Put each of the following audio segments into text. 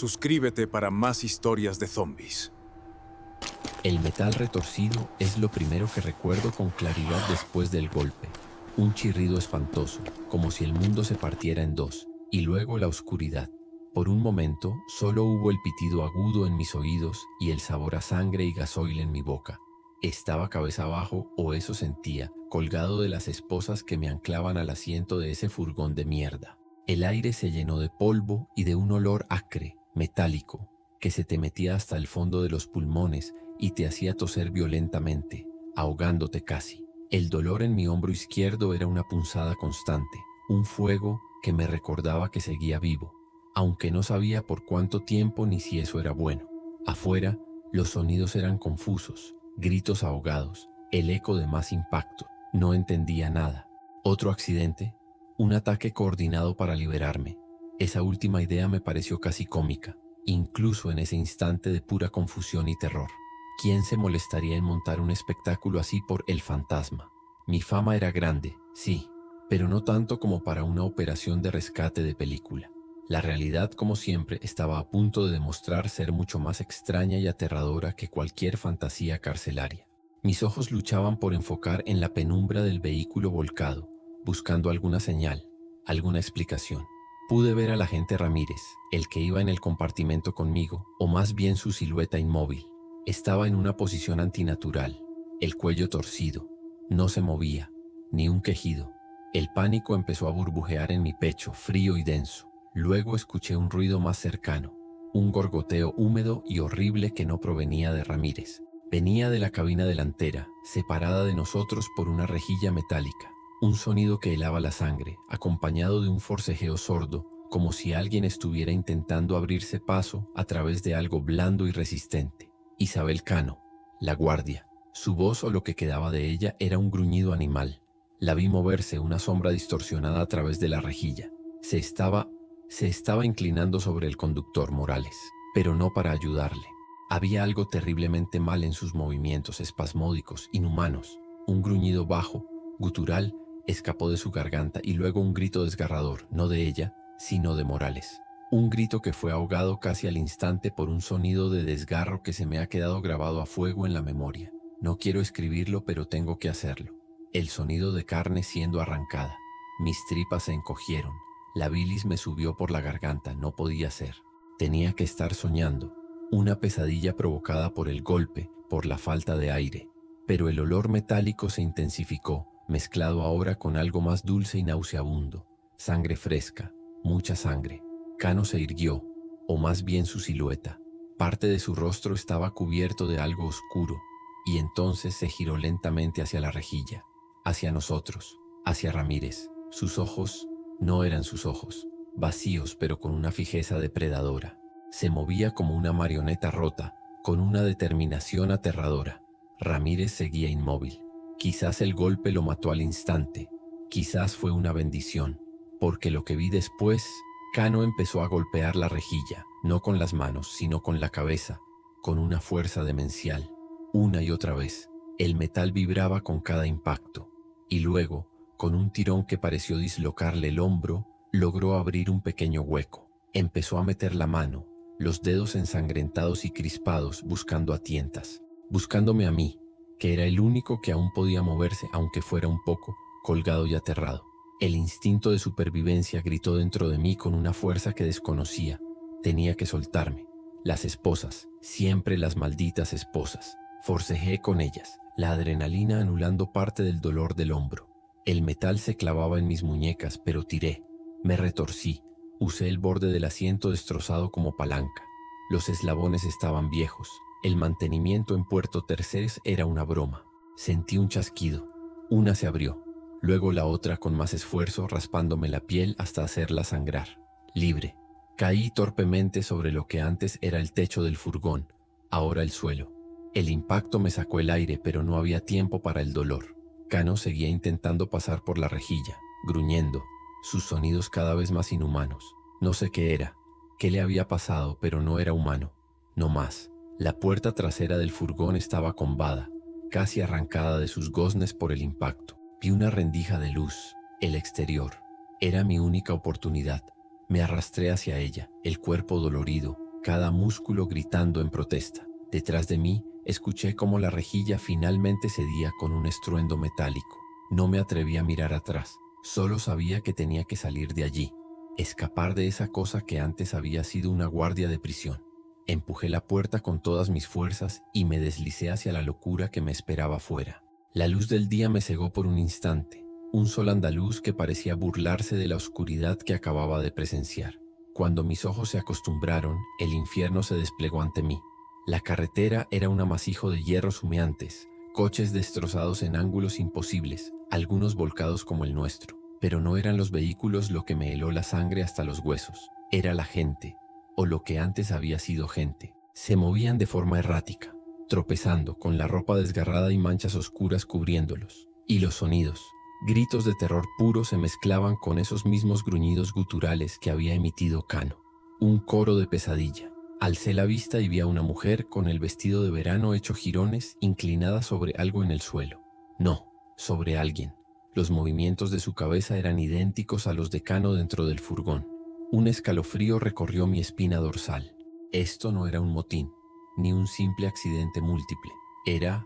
Suscríbete para más historias de zombies. El metal retorcido es lo primero que recuerdo con claridad después del golpe. Un chirrido espantoso, como si el mundo se partiera en dos, y luego la oscuridad. Por un momento, solo hubo el pitido agudo en mis oídos y el sabor a sangre y gasoil en mi boca. Estaba cabeza abajo, o eso sentía, colgado de las esposas que me anclaban al asiento de ese furgón de mierda. El aire se llenó de polvo y de un olor acre, metálico, que se te metía hasta el fondo de los pulmones y te hacía toser violentamente, ahogándote casi. El dolor en mi hombro izquierdo era una punzada constante, un fuego que me recordaba que seguía vivo, aunque no sabía por cuánto tiempo ni si eso era bueno. Afuera, los sonidos eran confusos, gritos ahogados, el eco de más impacto. No entendía nada. Otro accidente, un ataque coordinado para liberarme. Esa última idea me pareció casi cómica, incluso en ese instante de pura confusión y terror. ¿Quién se molestaría en montar un espectáculo así por El Fantasma? Mi fama era grande, sí, pero no tanto como para una operación de rescate de película. La realidad, como siempre, estaba a punto de demostrar ser mucho más extraña y aterradora que cualquier fantasía carcelaria. Mis ojos luchaban por enfocar en la penumbra del vehículo volcado, buscando alguna señal, alguna explicación. Pude ver al agente Ramírez, el que iba en el compartimento conmigo, o más bien su silueta inmóvil. Estaba en una posición antinatural, el cuello torcido. No se movía, ni un quejido. El pánico empezó a burbujear en mi pecho, frío y denso. Luego escuché un ruido más cercano, un gorgoteo húmedo y horrible que no provenía de Ramírez. Venía de la cabina delantera, separada de nosotros por una rejilla metálica. Un sonido que helaba la sangre, acompañado de un forcejeo sordo, como si alguien estuviera intentando abrirse paso a través de algo blando y resistente. Isabel Cano, la guardia. Su voz o lo que quedaba de ella era un gruñido animal. La vi moverse, una sombra distorsionada a través de la rejilla. Se estaba inclinando sobre el conductor Morales, pero no para ayudarle. Había algo terriblemente mal en sus movimientos espasmódicos, inhumanos. Un gruñido bajo, gutural, escapó de su garganta y luego un grito desgarrador, no de ella, sino de Morales. Un grito que fue ahogado casi al instante por un sonido de desgarro que se me ha quedado grabado a fuego en la memoria. No quiero escribirlo, pero tengo que hacerlo. El sonido de carne siendo arrancada. Mis tripas se encogieron. La bilis me subió por la garganta, no podía ser. Tenía que estar soñando. Una pesadilla provocada por el golpe, por la falta de aire. Pero el olor metálico se intensificó, mezclado ahora con algo más dulce y nauseabundo. Sangre fresca, mucha sangre. Cano se irguió, o más bien su silueta. Parte de su rostro estaba cubierto de algo oscuro, y entonces se giró lentamente hacia la rejilla, hacia nosotros, hacia Ramírez. Sus ojos no eran sus ojos, vacíos pero con una fijeza depredadora. Se movía como una marioneta rota, con una determinación aterradora. Ramírez seguía inmóvil. Quizás el golpe lo mató al instante, quizás fue una bendición, porque lo que vi después, Cano empezó a golpear la rejilla, no con las manos, sino con la cabeza, con una fuerza demencial. Una y otra vez, el metal vibraba con cada impacto, y luego, con un tirón que pareció dislocarle el hombro, logró abrir un pequeño hueco. Empezó a meter la mano, los dedos ensangrentados y crispados, buscando a tientas, buscándome a mí, que era el único que aún podía moverse, aunque fuera un poco, colgado y aterrado. El instinto de supervivencia gritó dentro de mí con una fuerza que desconocía. Tenía que soltarme. Las esposas, siempre las malditas esposas. Forcejeé con ellas, la adrenalina anulando parte del dolor del hombro. El metal se clavaba en mis muñecas, pero tiré. Me retorcí. Usé el borde del asiento destrozado como palanca. Los eslabones estaban viejos. El mantenimiento en Puerto Tercés era una broma. Sentí un chasquido. Una se abrió. Luego la otra con más esfuerzo, raspándome la piel hasta hacerla sangrar. Libre. Caí torpemente sobre lo que antes era el techo del furgón, ahora el suelo. El impacto me sacó el aire, pero no había tiempo para el dolor. Cano seguía intentando pasar por la rejilla, gruñendo, sus sonidos cada vez más inhumanos. No sé qué era, qué le había pasado, pero no era humano. No más. La puerta trasera del furgón estaba combada, casi arrancada de sus goznes por el impacto. Vi una rendija de luz, el exterior. Era mi única oportunidad. Me arrastré hacia ella, el cuerpo dolorido, cada músculo gritando en protesta. Detrás de mí, escuché cómo la rejilla finalmente cedía con un estruendo metálico. No me atreví a mirar atrás, solo sabía que tenía que salir de allí, escapar de esa cosa que antes había sido una guardia de prisión. Empujé la puerta con todas mis fuerzas y me deslicé hacia la locura que me esperaba fuera. La luz del día me cegó por un instante, un sol andaluz que parecía burlarse de la oscuridad que acababa de presenciar. Cuando mis ojos se acostumbraron, el infierno se desplegó ante mí. La carretera era un amasijo de hierros humeantes, coches destrozados en ángulos imposibles, algunos volcados como el nuestro. Pero no eran los vehículos lo que me heló la sangre hasta los huesos, era la gente, o lo que antes había sido gente. Se movían de forma errática, tropezando, con la ropa desgarrada y manchas oscuras cubriéndolos. Y los sonidos, gritos de terror puro, se mezclaban con esos mismos gruñidos guturales que había emitido Cano. Un coro de pesadilla. Alcé la vista y vi a una mujer con el vestido de verano hecho jirones, inclinada sobre algo en el suelo. No, sobre alguien. Los movimientos de su cabeza eran idénticos a los de Cano dentro del furgón. Un escalofrío recorrió mi espina dorsal. Esto no era un motín, ni un simple accidente múltiple. Era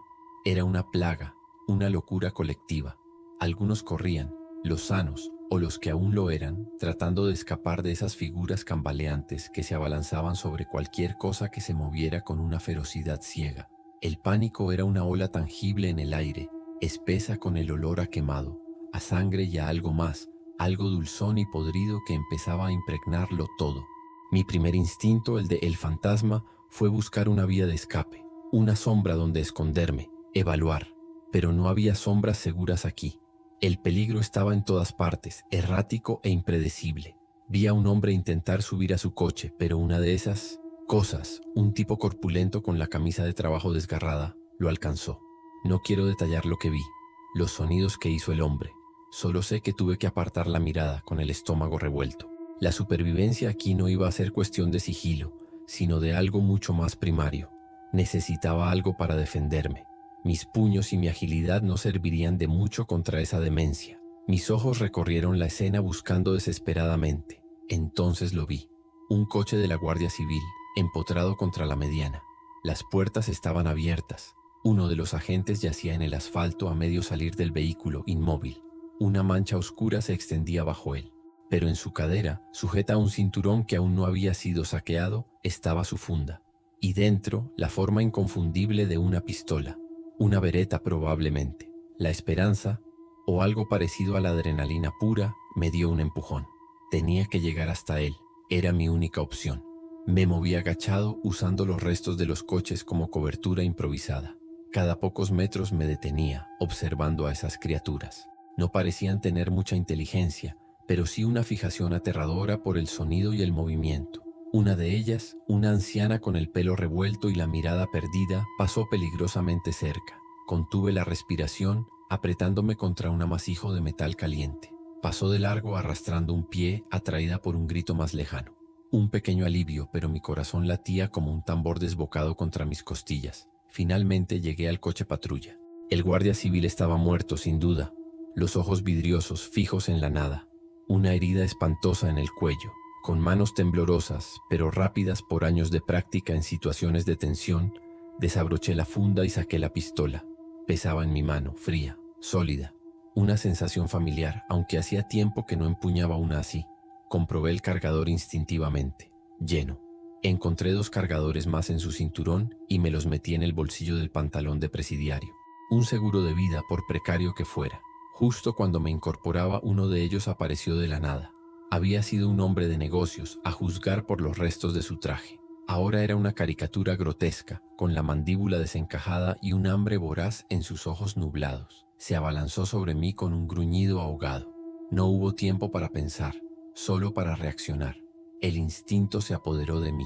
una plaga, una locura colectiva. Algunos corrían, los sanos o los que aún lo eran, tratando de escapar de esas figuras cambaleantes que se abalanzaban sobre cualquier cosa que se moviera con una ferocidad ciega. El pánico era una ola tangible en el aire, espesa con el olor a quemado, a sangre y a algo más, algo dulzón y podrido que empezaba a impregnarlo todo. Mi primer instinto, el de el fantasma, fue buscar una vía de escape, una sombra donde esconderme, evaluar. Pero no había sombras seguras aquí. El peligro estaba en todas partes, errático e impredecible. Vi a un hombre intentar subir a su coche, pero una de esas cosas, un tipo corpulento con la camisa de trabajo desgarrada, lo alcanzó. No quiero detallar lo que vi, los sonidos que hizo el hombre. Solo sé que tuve que apartar la mirada con el estómago revuelto. La supervivencia aquí no iba a ser cuestión de sigilo, sino de algo mucho más primario. Necesitaba algo para defenderme. Mis puños y mi agilidad no servirían de mucho contra esa demencia. Mis ojos recorrieron la escena buscando desesperadamente. Entonces lo vi. Un coche de la Guardia Civil, empotrado contra la mediana. Las puertas estaban abiertas. Uno de los agentes yacía en el asfalto a medio salir del vehículo, inmóvil. Una mancha oscura se extendía bajo él. Pero en su cadera, sujeta a un cinturón que aún no había sido saqueado, estaba su funda. Y dentro, la forma inconfundible de una pistola. Una Beretta probablemente. La esperanza, o algo parecido a la adrenalina pura, me dio un empujón. Tenía que llegar hasta él. Era mi única opción. Me moví agachado usando los restos de los coches como cobertura improvisada. Cada pocos metros me detenía, observando a esas criaturas. No parecían tener mucha inteligencia, pero sí una fijación aterradora por el sonido y el movimiento. Una de ellas, una anciana con el pelo revuelto y la mirada perdida, pasó peligrosamente cerca. Contuve la respiración, apretándome contra un amasijo de metal caliente. Pasó de largo arrastrando un pie, atraída por un grito más lejano. Un pequeño alivio, pero mi corazón latía como un tambor desbocado contra mis costillas. Finalmente llegué al coche patrulla. El guardia civil estaba muerto, sin duda. Los ojos vidriosos, fijos en la nada. Una herida espantosa en el cuello. Con manos temblorosas, pero rápidas por años de práctica en situaciones de tensión, desabroché la funda y saqué la pistola. Pesaba en mi mano, fría, sólida. Una sensación familiar, aunque hacía tiempo que no empuñaba una así. Comprobé el cargador instintivamente. Lleno. Encontré 2 cargadores más en su cinturón y me los metí en el bolsillo del pantalón de presidiario. Un seguro de vida, por precario que fuera. Justo cuando me incorporaba, uno de ellos apareció de la nada. Había sido un hombre de negocios, a juzgar por los restos de su traje. Ahora era una caricatura grotesca, con la mandíbula desencajada y un hambre voraz en sus ojos nublados. Se abalanzó sobre mí con un gruñido ahogado. No hubo tiempo para pensar, solo para reaccionar. El instinto se apoderó de mí.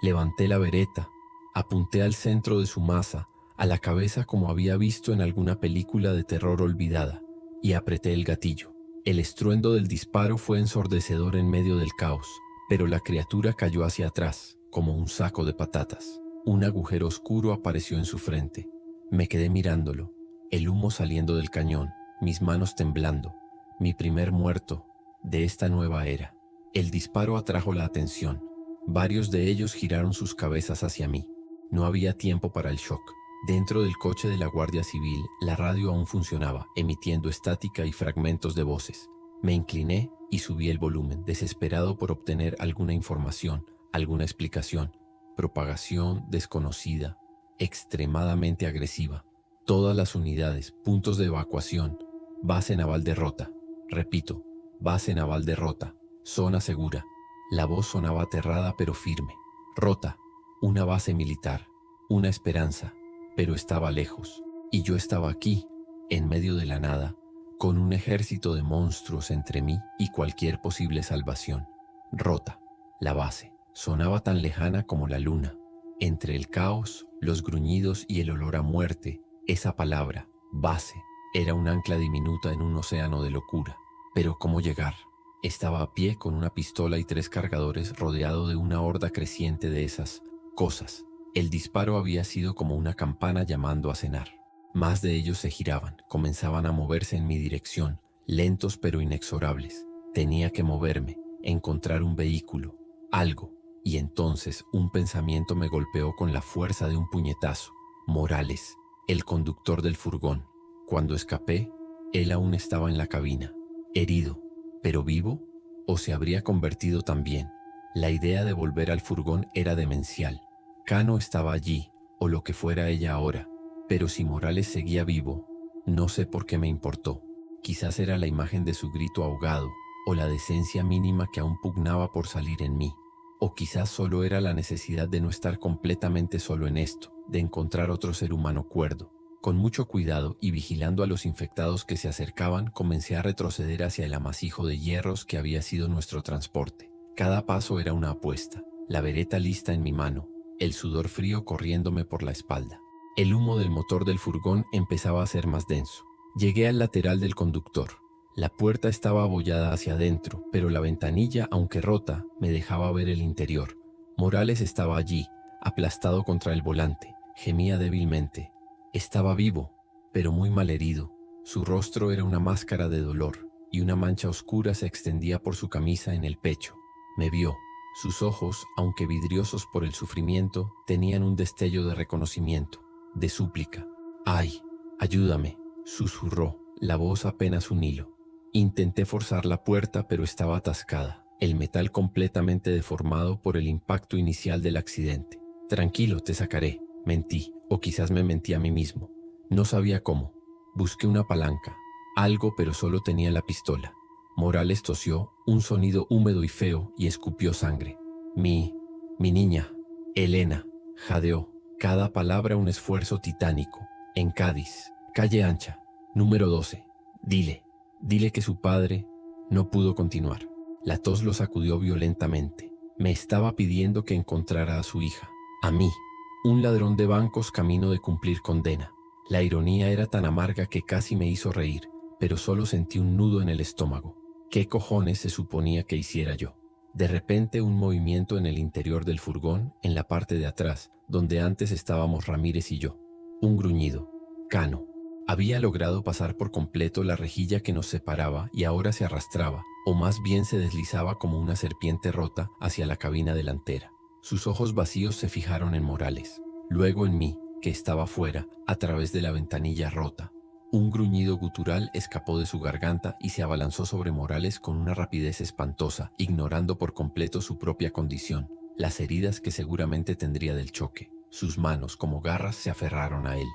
Levanté la Beretta, apunté al centro de su masa, a la cabeza como había visto en alguna película de terror olvidada, y apreté el gatillo. El estruendo del disparo fue ensordecedor en medio del caos, pero la criatura cayó hacia atrás, como un saco de patatas. Un agujero oscuro apareció en su frente. Me quedé mirándolo, el humo saliendo del cañón, mis manos temblando. Mi primer muerto de esta nueva era. El disparo atrajo la atención. Varios de ellos giraron sus cabezas hacia mí. No había tiempo para el shock. Dentro del coche de la Guardia Civil, la radio aún funcionaba, emitiendo estática y fragmentos de voces. Me incliné y subí el volumen, desesperado por obtener alguna información, alguna explicación. Propagación desconocida, extremadamente agresiva. Todas las unidades, puntos de evacuación, base naval de Rota. Repito, base naval de Rota, zona segura. La voz sonaba aterrada pero firme. Rota, una base militar, una esperanza, pero estaba lejos. Y yo estaba aquí, en medio de la nada, con un ejército de monstruos entre mí y cualquier posible salvación. Rota, la base, sonaba tan lejana como la luna. Entre el caos, los gruñidos y el olor a muerte, esa palabra, base, era un ancla diminuta en un océano de locura. Pero ¿cómo llegar? Estaba a pie con una pistola y 3 cargadores rodeado de una horda creciente de esas cosas. El disparo había sido como una campana llamando a cenar. Más de ellos se giraban, comenzaban a moverse en mi dirección, lentos pero inexorables. Tenía que moverme, encontrar un vehículo, algo. Y entonces un pensamiento me golpeó con la fuerza de un puñetazo. Morales, el conductor del furgón. Cuando escapé, él aún estaba en la cabina, herido, pero vivo, o se habría convertido también. La idea de volver al furgón era demencial. Cano estaba allí, o lo que fuera ella ahora, pero si Morales seguía vivo, no sé por qué me importó. Quizás era la imagen de su grito ahogado, o la decencia mínima que aún pugnaba por salir en mí. O quizás solo era la necesidad de no estar completamente solo en esto, de encontrar otro ser humano cuerdo. Con mucho cuidado y vigilando a los infectados que se acercaban, comencé a retroceder hacia el amasijo de hierros que había sido nuestro transporte. Cada paso era una apuesta, la vereta lista en mi mano, el sudor frío corriéndome por la espalda. El humo del motor del furgón empezaba a ser más denso. Llegué al lateral del conductor. La puerta estaba abollada hacia adentro, pero la ventanilla, aunque rota, me dejaba ver el interior. Morales estaba allí, aplastado contra el volante. Gemía débilmente. Estaba vivo, pero muy malherido. Su rostro era una máscara de dolor, y una mancha oscura se extendía por su camisa en el pecho. Me vio. Sus ojos, aunque vidriosos por el sufrimiento, tenían un destello de reconocimiento, de súplica. «¡Ay, ayúdame!», susurró, la voz apenas un hilo. Intenté forzar la puerta, pero estaba atascada, el metal completamente deformado por el impacto inicial del accidente. «Tranquilo, te sacaré», mentí, o quizás me mentí a mí mismo. No sabía cómo. Busqué una palanca, algo, pero solo tenía la pistola. Morales tosió, un sonido húmedo y feo, y escupió sangre. Mi niña, Elena, jadeó, cada palabra un esfuerzo titánico. En Cádiz, calle ancha, número 12. Dile que su padre no pudo continuar. La tos lo sacudió violentamente. Me estaba pidiendo que encontrara a su hija, a mí, un ladrón de bancos camino de cumplir condena. La ironía era tan amarga que casi me hizo reír, pero solo sentí un nudo en el estómago. ¿Qué cojones se suponía que hiciera yo? De repente un movimiento en el interior del furgón, en la parte de atrás, donde antes estábamos Ramírez y yo. Un gruñido. Cano. Había logrado pasar por completo la rejilla que nos separaba y ahora se arrastraba, o más bien se deslizaba como una serpiente rota hacia la cabina delantera. Sus ojos vacíos se fijaron en Morales, luego en mí, que estaba fuera, a través de la ventanilla rota. Un gruñido gutural escapó de su garganta y se abalanzó sobre Morales con una rapidez espantosa, ignorando por completo su propia condición, las heridas que seguramente tendría del choque. Sus manos, como garras, se aferraron a él.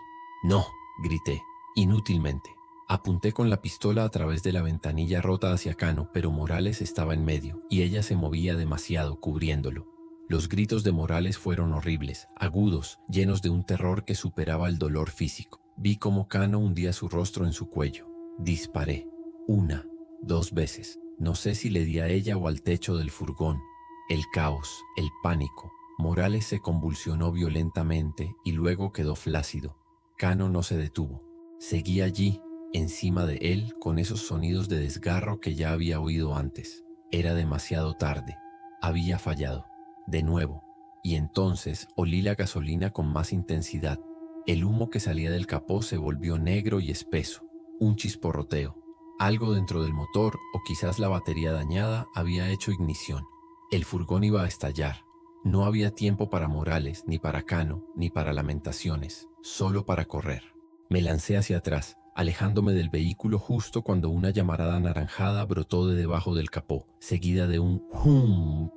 «¡No!», grité, inútilmente. Apunté con la pistola a través de la ventanilla rota hacia Cano, pero Morales estaba en medio, y ella se movía demasiado, cubriéndolo. Los gritos de Morales fueron horribles, agudos, llenos de un terror que superaba el dolor físico. Vi cómo Cano hundía su rostro en su cuello. Disparé. 1, 2 veces. No sé si le di a ella o al techo del furgón. El caos, el pánico. Morales se convulsionó violentamente y luego quedó flácido. Cano no se detuvo. Seguí allí, encima de él, con esos sonidos de desgarro que ya había oído antes. Era demasiado tarde. Había fallado. De nuevo. Y entonces olí la gasolina con más intensidad. El humo que salía del capó se volvió negro y espeso. Un chisporroteo. Algo dentro del motor, o quizás la batería dañada, había hecho ignición. El furgón iba a estallar. No había tiempo para Morales, ni para Cano, ni para lamentaciones, solo para correr. Me lancé hacia atrás, alejándome del vehículo justo cuando una llamarada anaranjada brotó de debajo del capó, seguida de un ¡hum!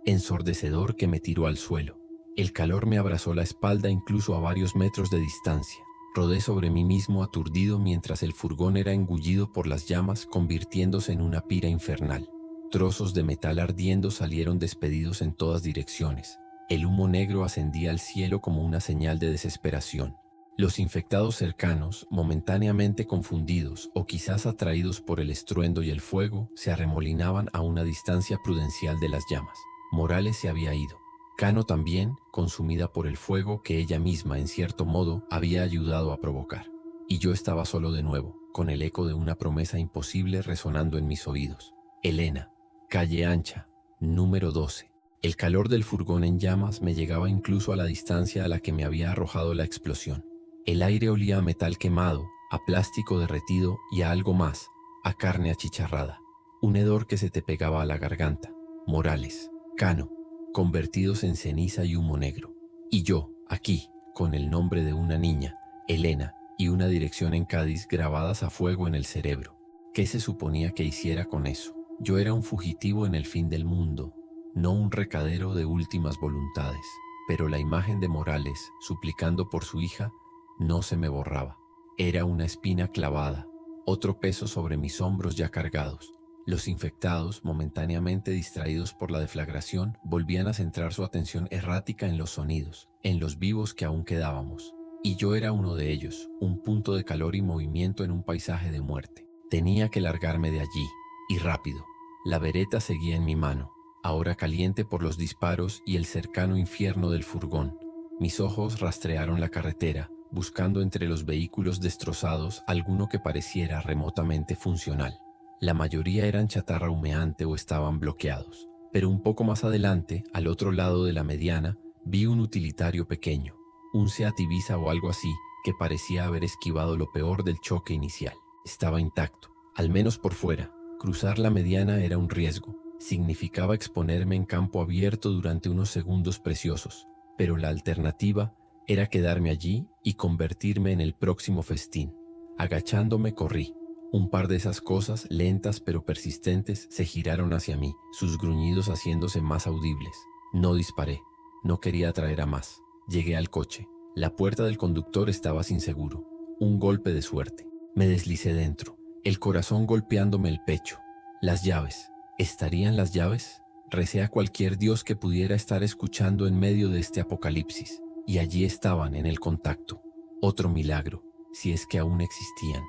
Ensordecedor que me tiró al suelo. El calor me abrazó la espalda incluso a varios metros de distancia. Rodé sobre mí mismo aturdido mientras el furgón era engullido por las llamas, convirtiéndose en una pira infernal. Trozos de metal ardiendo salieron despedidos en todas direcciones. El humo negro ascendía al cielo como una señal de desesperación. Los infectados cercanos, momentáneamente confundidos o quizás atraídos por el estruendo y el fuego, se arremolinaban a una distancia prudencial de las llamas. Morales se había ido. Cano también, consumida por el fuego que ella misma, en cierto modo, había ayudado a provocar. Y yo estaba solo de nuevo, con el eco de una promesa imposible resonando en mis oídos. Elena, calle ancha, número 12. El calor del furgón en llamas me llegaba incluso a la distancia a la que me había arrojado la explosión. El aire olía a metal quemado, a plástico derretido y a algo más, a carne achicharrada. Un hedor que se te pegaba a la garganta. Morales, Cano, convertidos en ceniza y humo negro. Y yo, aquí, con el nombre de una niña, Elena, y una dirección en Cádiz grabadas a fuego en el cerebro. ¿Qué se suponía que hiciera con eso? Yo era un fugitivo en el fin del mundo, no un recadero de últimas voluntades. Pero la imagen de Morales, suplicando por su hija, no se me borraba. Era una espina clavada, otro peso sobre mis hombros ya cargados. Los infectados, momentáneamente distraídos por la deflagración, volvían a centrar su atención errática en los sonidos, en los vivos que aún quedábamos. Y yo era uno de ellos, un punto de calor y movimiento en un paisaje de muerte. Tenía que largarme de allí, y rápido. La vereta seguía en mi mano, ahora caliente por los disparos y el cercano infierno del furgón. Mis ojos rastrearon la carretera, buscando entre los vehículos destrozados alguno que pareciera remotamente funcional. La mayoría eran chatarra humeante o estaban bloqueados, pero un poco más adelante, al otro lado de la mediana, vi un utilitario pequeño, un Seat Ibiza o algo así, que parecía haber esquivado lo peor del choque inicial. Estaba intacto, al menos por fuera. Cruzar la mediana era un riesgo, significaba exponerme en campo abierto durante unos segundos preciosos, pero la alternativa era quedarme allí y convertirme en el próximo festín. Agachándome corrí. Un par de esas cosas, lentas pero persistentes, se giraron hacia mí, sus gruñidos haciéndose más audibles. No disparé. No quería atraer a más. Llegué al coche. La puerta del conductor estaba sin seguro. Un golpe de suerte. Me deslicé dentro, el corazón golpeándome el pecho. Las llaves. ¿Estarían las llaves? Recé a cualquier dios que pudiera estar escuchando en medio de este apocalipsis. Y allí estaban en el contacto. Otro milagro, si es que aún existían.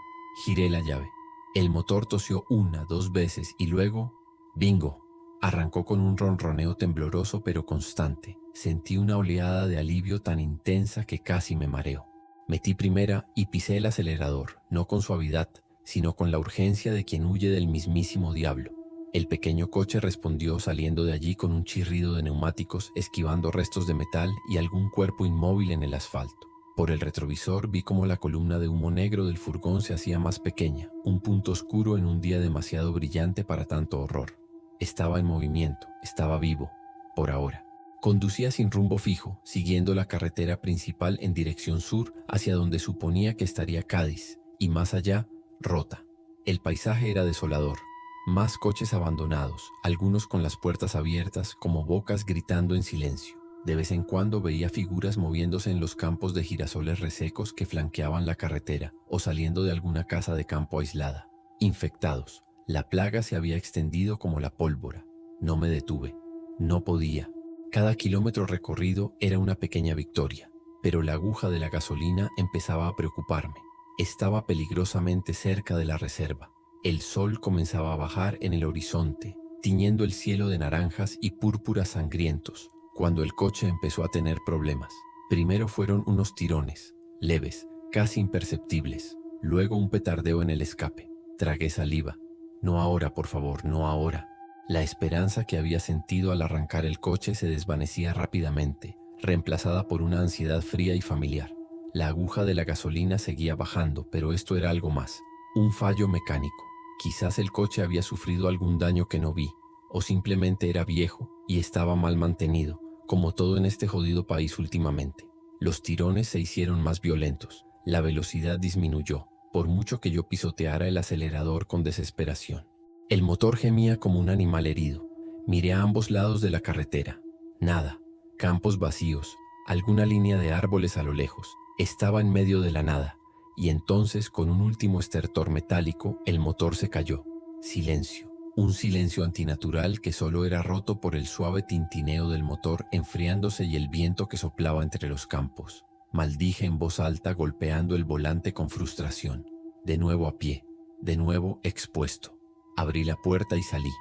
Giré la llave. El motor tosió 1, 2 veces y luego, ¡bingo! Arrancó con un ronroneo tembloroso pero constante. Sentí una oleada de alivio tan intensa que casi me mareó. Metí primera y pisé el acelerador, no con suavidad, sino con la urgencia de quien huye del mismísimo diablo. El pequeño coche respondió saliendo de allí con un chirrido de neumáticos, esquivando restos de metal y algún cuerpo inmóvil en el asfalto. Por el retrovisor vi cómo la columna de humo negro del furgón se hacía más pequeña, un punto oscuro en un día demasiado brillante para tanto horror. Estaba en movimiento, estaba vivo, por ahora. Conducía sin rumbo fijo, siguiendo la carretera principal en dirección sur, hacia donde suponía que estaría Cádiz, y más allá, Rota. El paisaje era desolador. Más coches abandonados, algunos con las puertas abiertas, como bocas gritando en silencio. De vez en cuando veía figuras moviéndose en los campos de girasoles resecos que flanqueaban la carretera o saliendo de alguna casa de campo aislada. Infectados. La plaga se había extendido como la pólvora. No me detuve. No podía. Cada kilómetro recorrido era una pequeña victoria, pero la aguja de la gasolina empezaba a preocuparme. Estaba peligrosamente cerca de la reserva. El sol comenzaba a bajar en el horizonte, tiñendo el cielo de naranjas y púrpuras sangrientos, cuando el coche empezó a tener problemas. Primero fueron unos tirones, leves, casi imperceptibles. Luego un petardeo en el escape. Tragué saliva. No ahora, por favor, no ahora. La esperanza que había sentido al arrancar el coche se desvanecía rápidamente, reemplazada por una ansiedad fría y familiar. La aguja de la gasolina seguía bajando, pero esto era algo más. Un fallo mecánico. Quizás el coche había sufrido algún daño que no vi, o simplemente era viejo y estaba mal mantenido, como todo en este jodido país últimamente. Los tirones se hicieron más violentos, la velocidad disminuyó, por mucho que yo pisoteara el acelerador con desesperación. El motor gemía como un animal herido. Miré a ambos lados de la carretera. Nada. Campos vacíos, alguna línea de árboles a lo lejos. Estaba en medio de la nada, y entonces, con un último estertor metálico, el motor se cayó. Silencio. Un silencio antinatural que solo era roto por el suave tintineo del motor enfriándose y el viento que soplaba entre los campos. Maldije en voz alta, golpeando el volante con frustración. De nuevo a pie, de nuevo expuesto. Abrí la puerta y salí.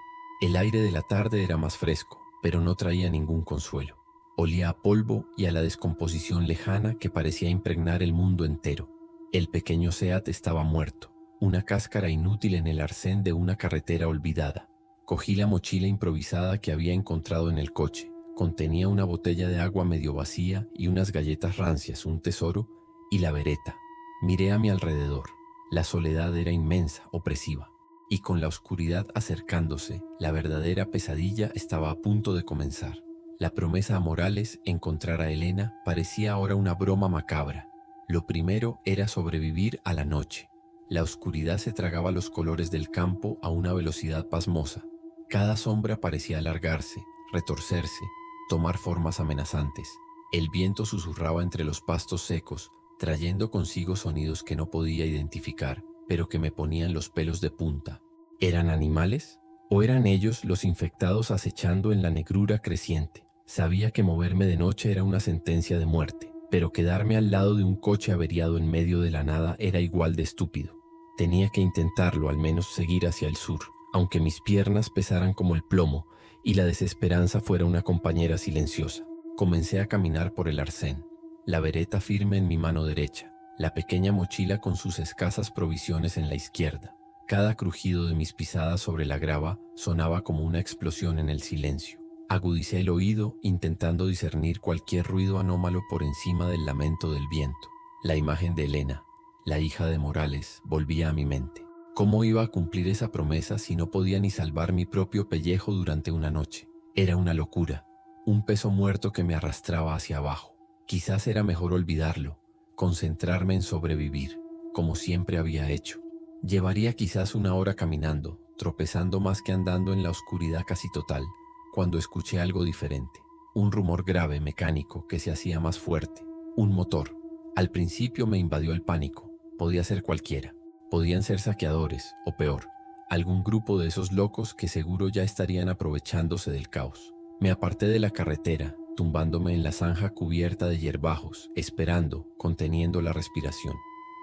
El aire de la tarde era más fresco, pero no traía ningún consuelo. Olía a polvo y a la descomposición lejana que parecía impregnar el mundo entero. El pequeño Seat estaba muerto, una cáscara inútil en el arcén de una carretera olvidada. Cogí la mochila improvisada que había encontrado en el coche. Contenía una botella de agua medio vacía y unas galletas rancias, un tesoro, y la vereta. Miré a mi alrededor. La soledad era inmensa, opresiva. Y con la oscuridad acercándose, la verdadera pesadilla estaba a punto de comenzar. La promesa a Morales, encontrar a Elena, parecía ahora una broma macabra. Lo primero era sobrevivir a la noche. La oscuridad se tragaba los colores del campo a una velocidad pasmosa. Cada sombra parecía alargarse, retorcerse, tomar formas amenazantes. El viento susurraba entre los pastos secos, trayendo consigo sonidos que no podía identificar, pero que me ponían los pelos de punta. ¿Eran animales? ¿O eran ellos los infectados acechando en la negrura creciente? Sabía que moverme de noche era una sentencia de muerte, pero quedarme al lado de un coche averiado en medio de la nada era igual de estúpido. Tenía que intentarlo, al menos seguir hacia el sur, aunque mis piernas pesaran como el plomo y la desesperanza fuera una compañera silenciosa. Comencé a caminar por el arcén, la vereta firme en mi mano derecha, la pequeña mochila con sus escasas provisiones en la izquierda. Cada crujido de mis pisadas sobre la grava sonaba como una explosión en el silencio. Agudicé el oído, intentando discernir cualquier ruido anómalo por encima del lamento del viento. La imagen de Elena, la hija de Morales, volvía a mi mente. ¿Cómo iba a cumplir esa promesa si no podía ni salvar mi propio pellejo durante una noche? Era una locura, un peso muerto que me arrastraba hacia abajo. Quizás era mejor olvidarlo, concentrarme en sobrevivir, como siempre había hecho. Llevaría quizás una hora caminando, tropezando más que andando en la oscuridad casi total, cuando escuché algo diferente. Un rumor grave, mecánico, que se hacía más fuerte. Un motor. Al principio me invadió el pánico. Podía ser cualquiera. Podían ser saqueadores, o peor, algún grupo de esos locos que seguro ya estarían aprovechándose del caos. Me aparté de la carretera, tumbándome en la zanja cubierta de hierbajos, esperando, conteniendo la respiración.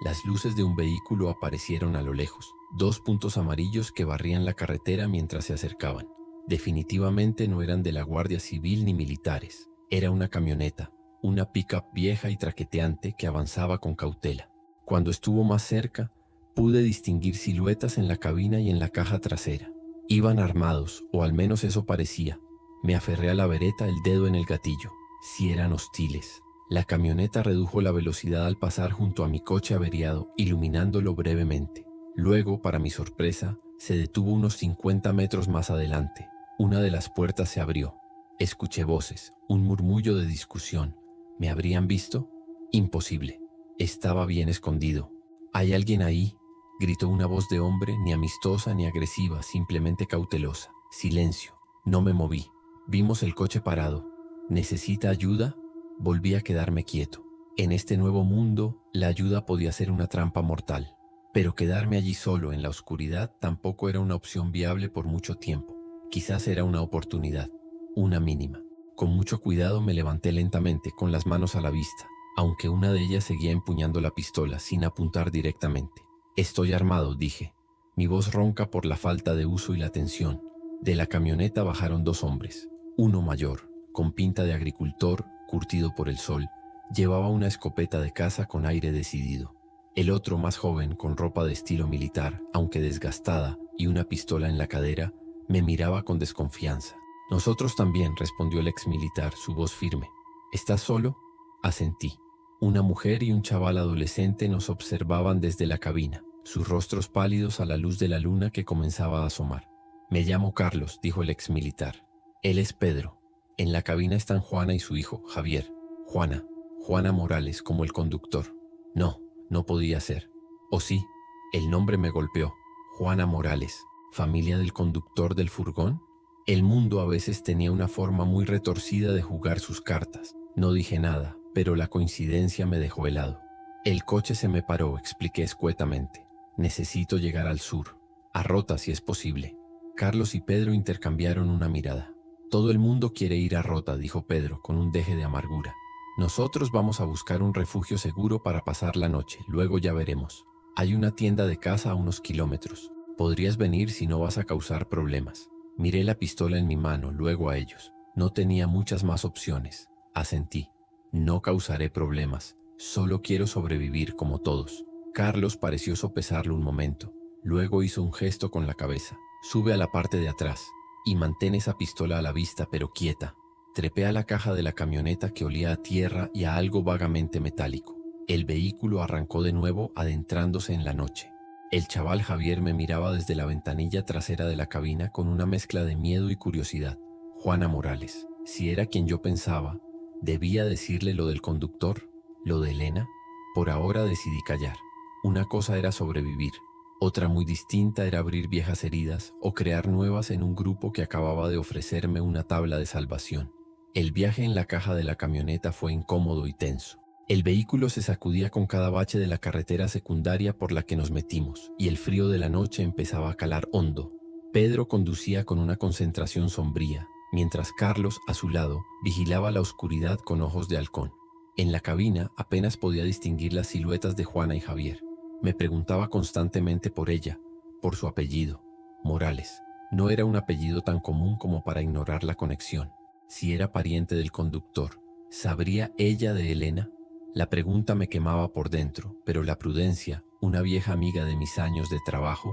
Las luces de un vehículo aparecieron a lo lejos, 2 puntos amarillos que barrían la carretera mientras se acercaban. Definitivamente no eran de la Guardia Civil ni militares. Era una camioneta, una pick-up vieja y traqueteante que avanzaba con cautela. Cuando estuvo más cerca, pude distinguir siluetas en la cabina y en la caja trasera. Iban armados, o al menos eso parecía. Me aferré a la vereta, el dedo en el gatillo. Si eran hostiles. La camioneta redujo la velocidad al pasar junto a mi coche averiado, iluminándolo brevemente. Luego, para mi sorpresa, se detuvo unos 50 metros más adelante. Una de las puertas se abrió. Escuché voces, un murmullo de discusión. ¿Me habrían visto? Imposible. Estaba bien escondido. ¿Hay alguien ahí?, gritó una voz de hombre, ni amistosa ni agresiva, simplemente cautelosa. Silencio. No me moví. Vimos el coche parado. ¿Necesita ayuda? Volví a quedarme quieto. En este nuevo mundo, la ayuda podía ser una trampa mortal. Pero quedarme allí solo en la oscuridad tampoco era una opción viable por mucho tiempo. Quizás era una oportunidad, una mínima. Con mucho cuidado me levanté lentamente, con las manos a la vista, aunque una de ellas seguía empuñando la pistola sin apuntar directamente. «Estoy armado», dije, mi voz ronca por la falta de uso y la tensión. De la camioneta bajaron 2 hombres. Uno mayor, con pinta de agricultor, curtido por el sol, llevaba una escopeta de caza con aire decidido. El otro, más joven, con ropa de estilo militar, aunque desgastada, y una pistola en la cadera, me miraba con desconfianza. «Nosotros también», respondió el exmilitar, su voz firme. «¿Estás solo?». Asentí. Una mujer y un chaval adolescente nos observaban desde la cabina, sus rostros pálidos a la luz de la luna que comenzaba a asomar. «Me llamo Carlos», dijo el exmilitar. «Él es Pedro». En la cabina están Juana y su hijo, Javier. Juana Morales, como el conductor. No, no podía ser. ¿O sí? El nombre me golpeó. Juana Morales, familia del conductor del furgón. El mundo a veces tenía una forma muy retorcida de jugar sus cartas. No dije nada, pero la coincidencia me dejó helado. El coche se me paró, expliqué escuetamente. Necesito llegar al sur, a Rota si es posible. Carlos y Pedro intercambiaron una mirada. Todo el mundo quiere ir a Rota, dijo Pedro con un deje de amargura. Nosotros vamos a buscar un refugio seguro para pasar la noche, luego ya veremos. Hay una tienda de caza a unos kilómetros. Podrías venir si no vas a causar problemas. Miré la pistola en mi mano, luego a ellos. No tenía muchas más opciones. Asentí. No causaré problemas. Solo quiero sobrevivir como todos. Carlos pareció sopesarlo un momento. Luego hizo un gesto con la cabeza. Sube a la parte de atrás y mantén esa pistola a la vista pero quieta. Trepé a la caja de la camioneta que olía a tierra y a algo vagamente metálico. El vehículo arrancó de nuevo adentrándose en la noche. El chaval Javier me miraba desde la ventanilla trasera de la cabina con una mezcla de miedo y curiosidad. Juana Morales, si era quien yo pensaba, ¿debía decirle lo del conductor? ¿Lo de Elena? Por ahora decidí callar. Una cosa era sobrevivir. Otra muy distinta era abrir viejas heridas o crear nuevas en un grupo que acababa de ofrecerme una tabla de salvación. El viaje en la caja de la camioneta fue incómodo y tenso. El vehículo se sacudía con cada bache de la carretera secundaria por la que nos metimos, y el frío de la noche empezaba a calar hondo. Pedro conducía con una concentración sombría, mientras Carlos, a su lado, vigilaba la oscuridad con ojos de halcón. En la cabina apenas podía distinguir las siluetas de Juana y Javier. Me preguntaba constantemente por ella, por su apellido, Morales. No era un apellido tan común como para ignorar la conexión. Si era pariente del conductor, ¿sabría ella de Elena? La pregunta me quemaba por dentro, pero la prudencia, una vieja amiga de mis años de trabajo,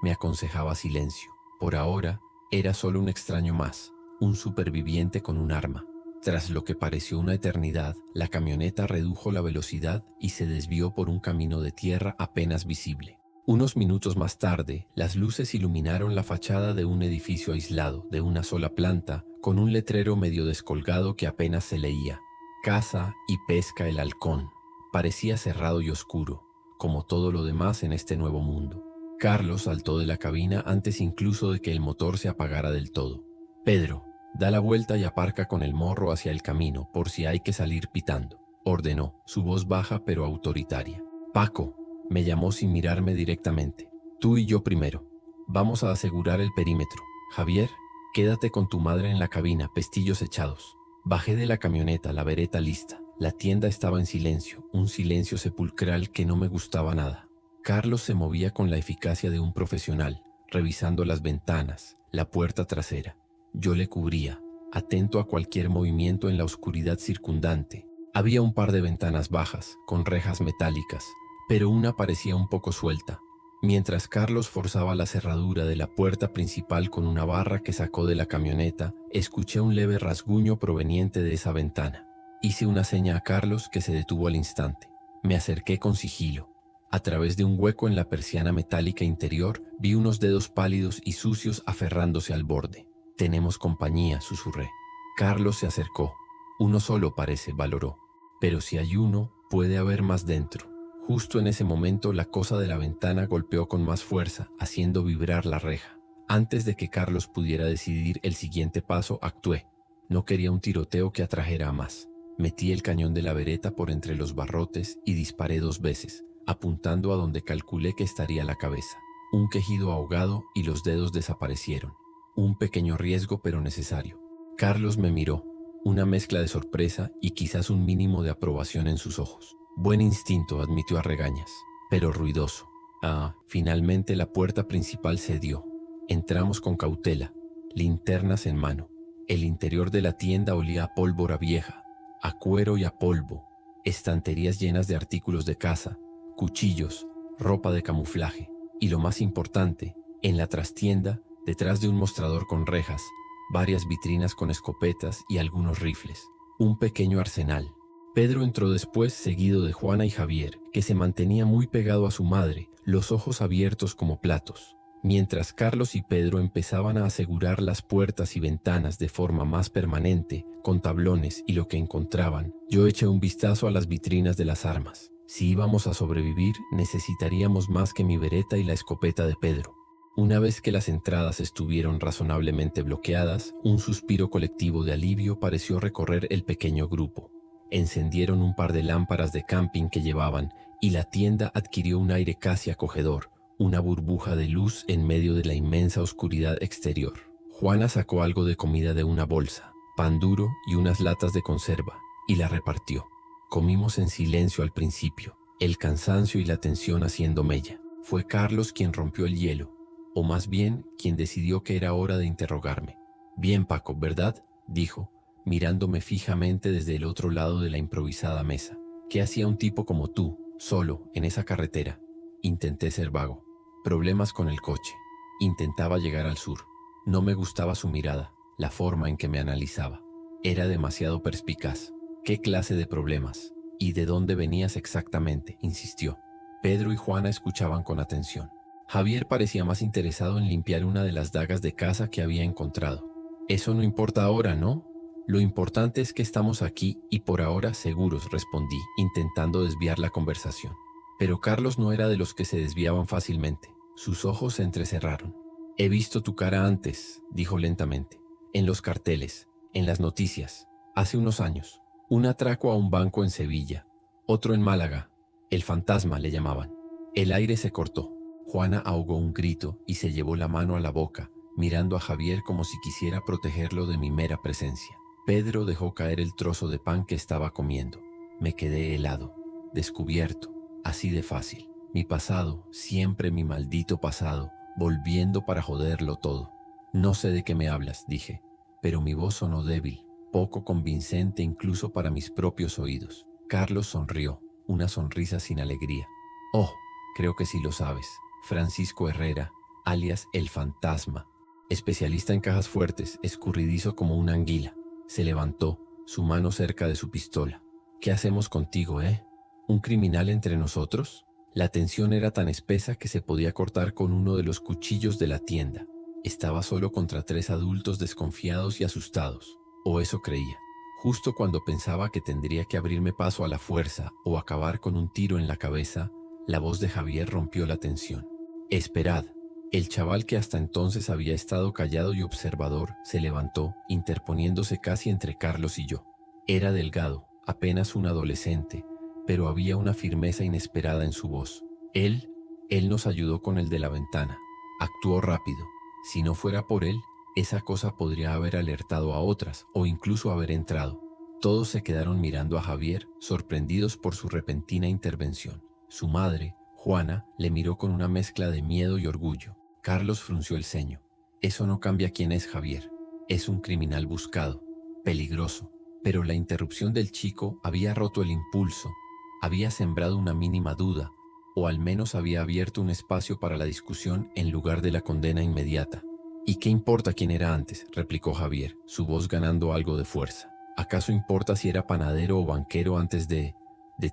me aconsejaba silencio. Por ahora, era solo un extraño más, un superviviente con un arma. Tras lo que pareció una eternidad, la camioneta redujo la velocidad y se desvió por un camino de tierra apenas visible. Unos minutos más tarde, las luces iluminaron la fachada de un edificio aislado, de una sola planta, con un letrero medio descolgado que apenas se leía. Caza y pesca el halcón. Parecía cerrado y oscuro, como todo lo demás en este nuevo mundo. Carlos saltó de la cabina antes incluso de que el motor se apagara del todo. «Pedro, da la vuelta y aparca con el morro hacia el camino, por si hay que salir pitando», ordenó, su voz baja pero autoritaria. «Paco», me llamó sin mirarme directamente. «Tú y yo primero. Vamos a asegurar el perímetro. Javier, quédate con tu madre en la cabina, pestillos echados». Bajé de la camioneta, la vereta lista. La tienda estaba en silencio, un silencio sepulcral que no me gustaba nada. Carlos se movía con la eficacia de un profesional, revisando las ventanas, la puerta trasera. Yo le cubría, atento a cualquier movimiento en la oscuridad circundante. Había un par de ventanas bajas, con rejas metálicas, pero una parecía un poco suelta. Mientras Carlos forzaba la cerradura de la puerta principal con una barra que sacó de la camioneta, escuché un leve rasguño proveniente de esa ventana. Hice una seña a Carlos que se detuvo al instante. Me acerqué con sigilo. A través de un hueco en la persiana metálica interior, vi unos dedos pálidos y sucios aferrándose al borde. «Tenemos compañía», susurré. Carlos se acercó. «Uno solo parece», valoró. «Pero si hay uno, puede haber más dentro». Justo en ese momento la cosa de la ventana golpeó con más fuerza, haciendo vibrar la reja. Antes de que Carlos pudiera decidir el siguiente paso, actué. No quería un tiroteo que atrajera a más. Metí el cañón de la vereta por entre los barrotes y disparé 2 veces, apuntando a donde calculé que estaría la cabeza. Un quejido ahogado y los dedos desaparecieron. Un pequeño riesgo pero necesario. Carlos me miró, una mezcla de sorpresa y quizás un mínimo de aprobación en sus ojos. «Buen instinto», admitió a regañas, pero ruidoso. Finalmente la puerta principal cedió. Entramos con cautela, linternas en mano. El interior de la tienda olía a pólvora vieja, a cuero y a polvo, estanterías llenas de artículos de caza, cuchillos, ropa de camuflaje. Y lo más importante, en la trastienda, detrás de un mostrador con rejas, varias vitrinas con escopetas y algunos rifles. Un pequeño arsenal. Pedro entró después, seguido de Juana y Javier, que se mantenía muy pegado a su madre, los ojos abiertos como platos. Mientras Carlos y Pedro empezaban a asegurar las puertas y ventanas de forma más permanente, con tablones y lo que encontraban, yo eché un vistazo a las vitrinas de las armas. Si íbamos a sobrevivir, necesitaríamos más que mi bereta y la escopeta de Pedro. Una vez que las entradas estuvieron razonablemente bloqueadas, un suspiro colectivo de alivio pareció recorrer el pequeño grupo. Encendieron un par de lámparas de camping que llevaban y la tienda adquirió un aire casi acogedor, una burbuja de luz en medio de la inmensa oscuridad exterior. Juana sacó algo de comida de una bolsa, pan duro y unas latas de conserva, y la repartió. Comimos en silencio al principio, el cansancio y la tensión haciendo mella. Fue Carlos quien rompió el hielo, o más bien quien decidió que era hora de interrogarme. «Bien, Paco, ¿verdad?», dijo, mirándome fijamente desde el otro lado de la improvisada mesa. «¿Qué hacía un tipo como tú, solo, en esa carretera?». Intenté ser vago. Problemas con el coche. Intentaba llegar al sur. No me gustaba su mirada, la forma en que me analizaba. Era demasiado perspicaz. «¿Qué clase de problemas? ¿Y de dónde venías exactamente?», insistió. Pedro y Juana escuchaban con atención. Javier parecía más interesado en limpiar una de las dagas de caza que había encontrado. «Eso no importa ahora, ¿no? Lo importante es que estamos aquí y por ahora seguros», respondí, intentando desviar la conversación. Pero Carlos no era de los que se desviaban fácilmente. Sus ojos se entrecerraron. «He visto tu cara antes», dijo lentamente. «En los carteles, en las noticias, hace unos años. Un atraco a un banco en Sevilla, otro en Málaga. El fantasma le llamaban». El aire se cortó. Juana ahogó un grito y se llevó la mano a la boca, mirando a Javier como si quisiera protegerlo de mi mera presencia. Pedro dejó caer el trozo de pan que estaba comiendo. Me quedé helado, descubierto, así de fácil. Mi pasado, siempre mi maldito pasado, volviendo para joderlo todo. «No sé de qué me hablas», dije, pero mi voz sonó débil, poco convincente incluso para mis propios oídos. Carlos sonrió, una sonrisa sin alegría. «Oh, creo que sí lo sabes. Francisco Herrera, alias El Fantasma, especialista en cajas fuertes, escurridizo como una anguila». Se levantó, su mano cerca de su pistola. «¿Qué hacemos contigo, ¿Un criminal entre nosotros?». La tensión era tan espesa que se podía cortar con uno de los cuchillos de la tienda. Estaba solo contra 3 adultos desconfiados y asustados, o eso creía. Justo cuando pensaba que tendría que abrirme paso a la fuerza o acabar con un tiro en la cabeza, la voz de Javier rompió la tensión. «Esperad». El chaval, que hasta entonces había estado callado y observador, se levantó, interponiéndose casi entre Carlos y yo. Era delgado, apenas un adolescente, pero había una firmeza inesperada en su voz. Él nos ayudó con el de la ventana. Actuó rápido. Si no fuera por él, esa cosa podría haber alertado a otras o incluso haber entrado. Todos se quedaron mirando a Javier, sorprendidos por su repentina intervención. Su madre, Juana, le miró con una mezcla de miedo y orgullo. Carlos frunció el ceño. «Eso no cambia quién es Javier. Es un criminal buscado, peligroso». Pero la interrupción del chico había roto el impulso, había sembrado una mínima duda, o al menos había abierto un espacio para la discusión en lugar de la condena inmediata. «¿Y qué importa quién era antes?», replicó Javier, su voz ganando algo de fuerza. «¿Acaso importa si era panadero o banquero antes de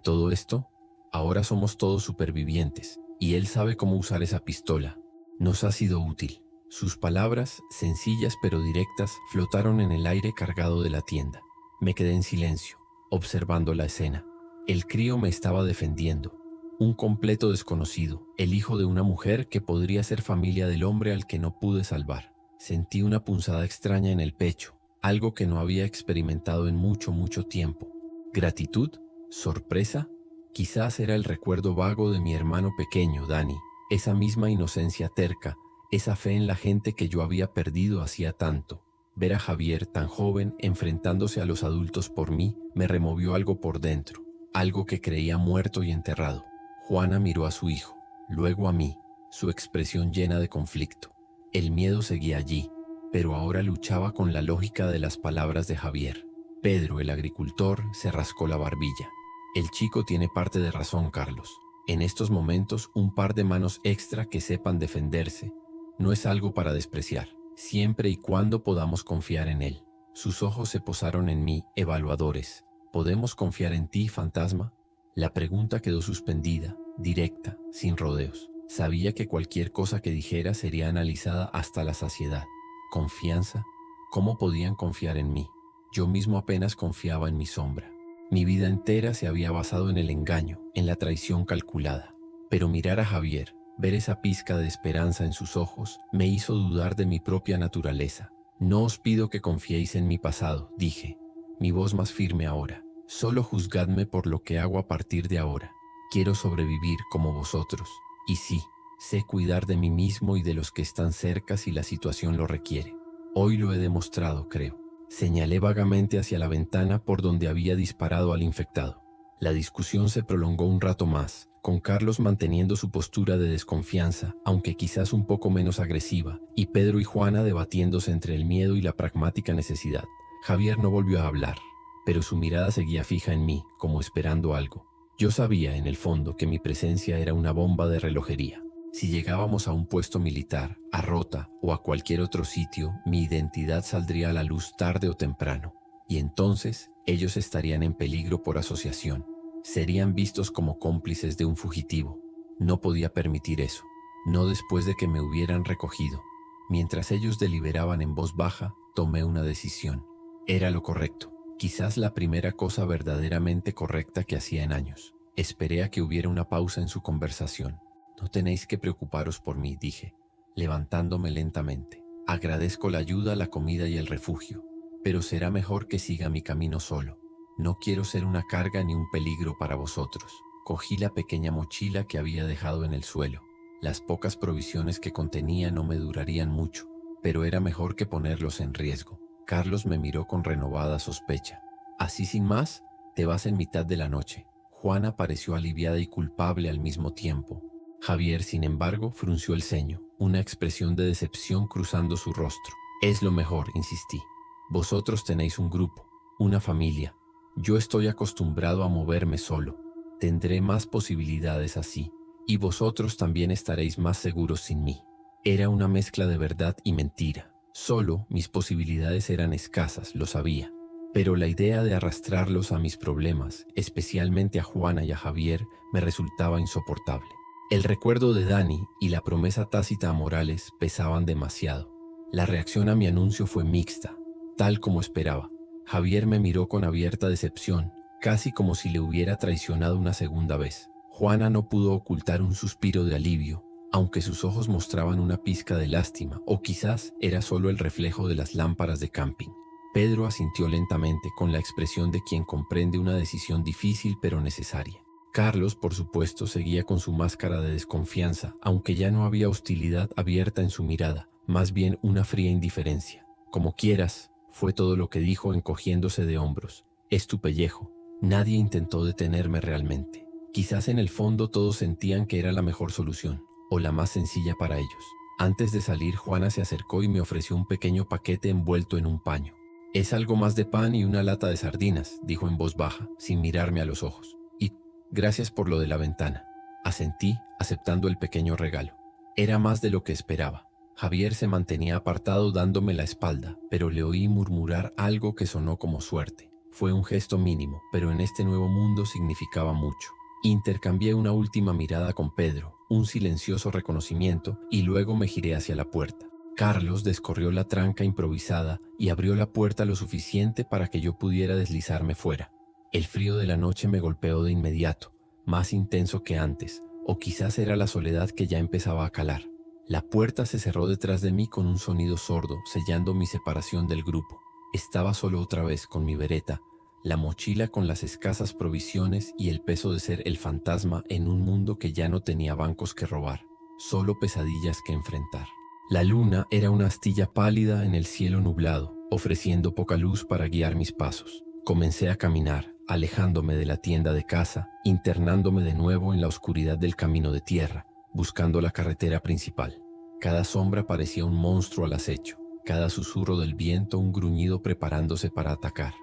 todo esto? Ahora somos todos supervivientes, y él sabe cómo usar esa pistola. Nos ha sido útil». Sus palabras, sencillas pero directas, flotaron en el aire cargado de la tienda. Me quedé en silencio, observando la escena. El crío me estaba defendiendo. Un completo desconocido, el hijo de una mujer que podría ser familia del hombre al que no pude salvar. Sentí una punzada extraña en el pecho, algo que no había experimentado en mucho tiempo. ¿Gratitud? ¿Sorpresa? Quizás era el recuerdo vago de mi hermano pequeño, Dani, esa misma inocencia terca, esa fe en la gente que yo había perdido hacía tanto. Ver a Javier tan joven enfrentándose a los adultos por mí me removió algo por dentro, algo que creía muerto y enterrado. Juana miró a su hijo, luego a mí, su expresión llena de conflicto. El miedo seguía allí, pero ahora luchaba con la lógica de las palabras de Javier. Pedro, el agricultor, se rascó la barbilla. «El chico tiene parte de razón, Carlos. En estos momentos, un par de manos extra que sepan defenderse no es algo para despreciar, siempre y cuando podamos confiar en él». Sus ojos se posaron en mí, evaluadores. «¿Podemos confiar en ti, fantasma?». La pregunta quedó suspendida, directa, sin rodeos. Sabía que cualquier cosa que dijera sería analizada hasta la saciedad. ¿Confianza? ¿Cómo podían confiar en mí? Yo mismo apenas confiaba en mi sombra. Mi vida entera se había basado en el engaño, en la traición calculada. Pero mirar a Javier, ver esa pizca de esperanza en sus ojos, me hizo dudar de mi propia naturaleza. No os pido que confiéis en mi pasado, dije, mi voz más firme ahora. Solo juzgadme por lo que hago a partir de ahora. Quiero sobrevivir como vosotros. Y sí, sé cuidar de mí mismo y de los que están cerca si la situación lo requiere. Hoy lo he demostrado, creo. Señalé vagamente hacia la ventana por donde había disparado al infectado. La discusión se prolongó un rato más, con Carlos manteniendo su postura de desconfianza, aunque quizás un poco menos agresiva, y Pedro y Juana debatiéndose entre el miedo y la pragmática necesidad. Javier no volvió a hablar, pero su mirada seguía fija en mí, como esperando algo. Yo sabía, en el fondo, que mi presencia era una bomba de relojería. Si llegábamos a un puesto militar, a Rota o a cualquier otro sitio, mi identidad saldría a la luz tarde o temprano. Y entonces, ellos estarían en peligro por asociación. Serían vistos como cómplices de un fugitivo. No podía permitir eso. No después de que me hubieran recogido. Mientras ellos deliberaban en voz baja, tomé una decisión. Era lo correcto. Quizás la primera cosa verdaderamente correcta que hacía en años. Esperé a que hubiera una pausa en su conversación. No tenéis que preocuparos por mí, dije, levantándome lentamente. Agradezco la ayuda, la comida y el refugio, pero será mejor que siga mi camino solo. No quiero ser una carga ni un peligro para vosotros. Cogí la pequeña mochila que había dejado en el suelo. Las pocas provisiones que contenía no me durarían mucho, pero era mejor que ponerlos en riesgo. Carlos me miró con renovada sospecha. Así sin más, te vas en mitad de la noche. Juana pareció aliviada y culpable al mismo tiempo. Javier, sin embargo, frunció el ceño, una expresión de decepción cruzando su rostro. Es lo mejor, insistí. Vosotros tenéis un grupo, una familia. Yo estoy acostumbrado a moverme solo. Tendré más posibilidades así, y vosotros también estaréis más seguros sin mí. Era una mezcla de verdad y mentira. Solo mis posibilidades eran escasas, lo sabía, pero la idea de arrastrarlos a mis problemas, especialmente a Juana y a Javier, me resultaba insoportable. El recuerdo de Dani y la promesa tácita a Morales pesaban demasiado. La reacción a mi anuncio fue mixta, tal como esperaba. Javier me miró con abierta decepción, casi como si le hubiera traicionado una segunda vez. Juana no pudo ocultar un suspiro de alivio, aunque sus ojos mostraban una pizca de lástima, o quizás era solo el reflejo de las lámparas de camping. Pedro asintió lentamente, con la expresión de quien comprende una decisión difícil pero necesaria. Carlos, por supuesto, seguía con su máscara de desconfianza, aunque ya no había hostilidad abierta en su mirada, más bien una fría indiferencia. Como quieras, fue todo lo que dijo encogiéndose de hombros. Es tu pellejo. Nadie intentó detenerme realmente. Quizás en el fondo todos sentían que era la mejor solución, o la más sencilla para ellos. Antes de salir, Juana se acercó y me ofreció un pequeño paquete envuelto en un paño. Es algo más de pan y una lata de sardinas, dijo en voz baja, sin mirarme a los ojos. Y gracias por lo de la ventana. Asentí, aceptando el pequeño regalo. Era más de lo que esperaba. Javier se mantenía apartado dándome la espalda, pero le oí murmurar algo que sonó como suerte. Fue un gesto mínimo, pero en este nuevo mundo significaba mucho. Intercambié una última mirada con Pedro, un silencioso reconocimiento, y luego me giré hacia la puerta. Carlos descorrió la tranca improvisada y abrió la puerta lo suficiente para que yo pudiera deslizarme fuera. El frío de la noche me golpeó de inmediato, más intenso que antes, o quizás era la soledad que ya empezaba a calar. La puerta se cerró detrás de mí con un sonido sordo, sellando mi separación del grupo. Estaba solo otra vez con mi bereta, la mochila con las escasas provisiones y el peso de ser el fantasma en un mundo que ya no tenía bancos que robar, solo pesadillas que enfrentar. La luna era una astilla pálida en el cielo nublado, ofreciendo poca luz para guiar mis pasos. Comencé a caminar, alejándome de la tienda de casa, internándome de nuevo en la oscuridad del camino de tierra, buscando la carretera principal. Cada sombra parecía un monstruo al acecho, cada susurro del viento un gruñido preparándose para atacar.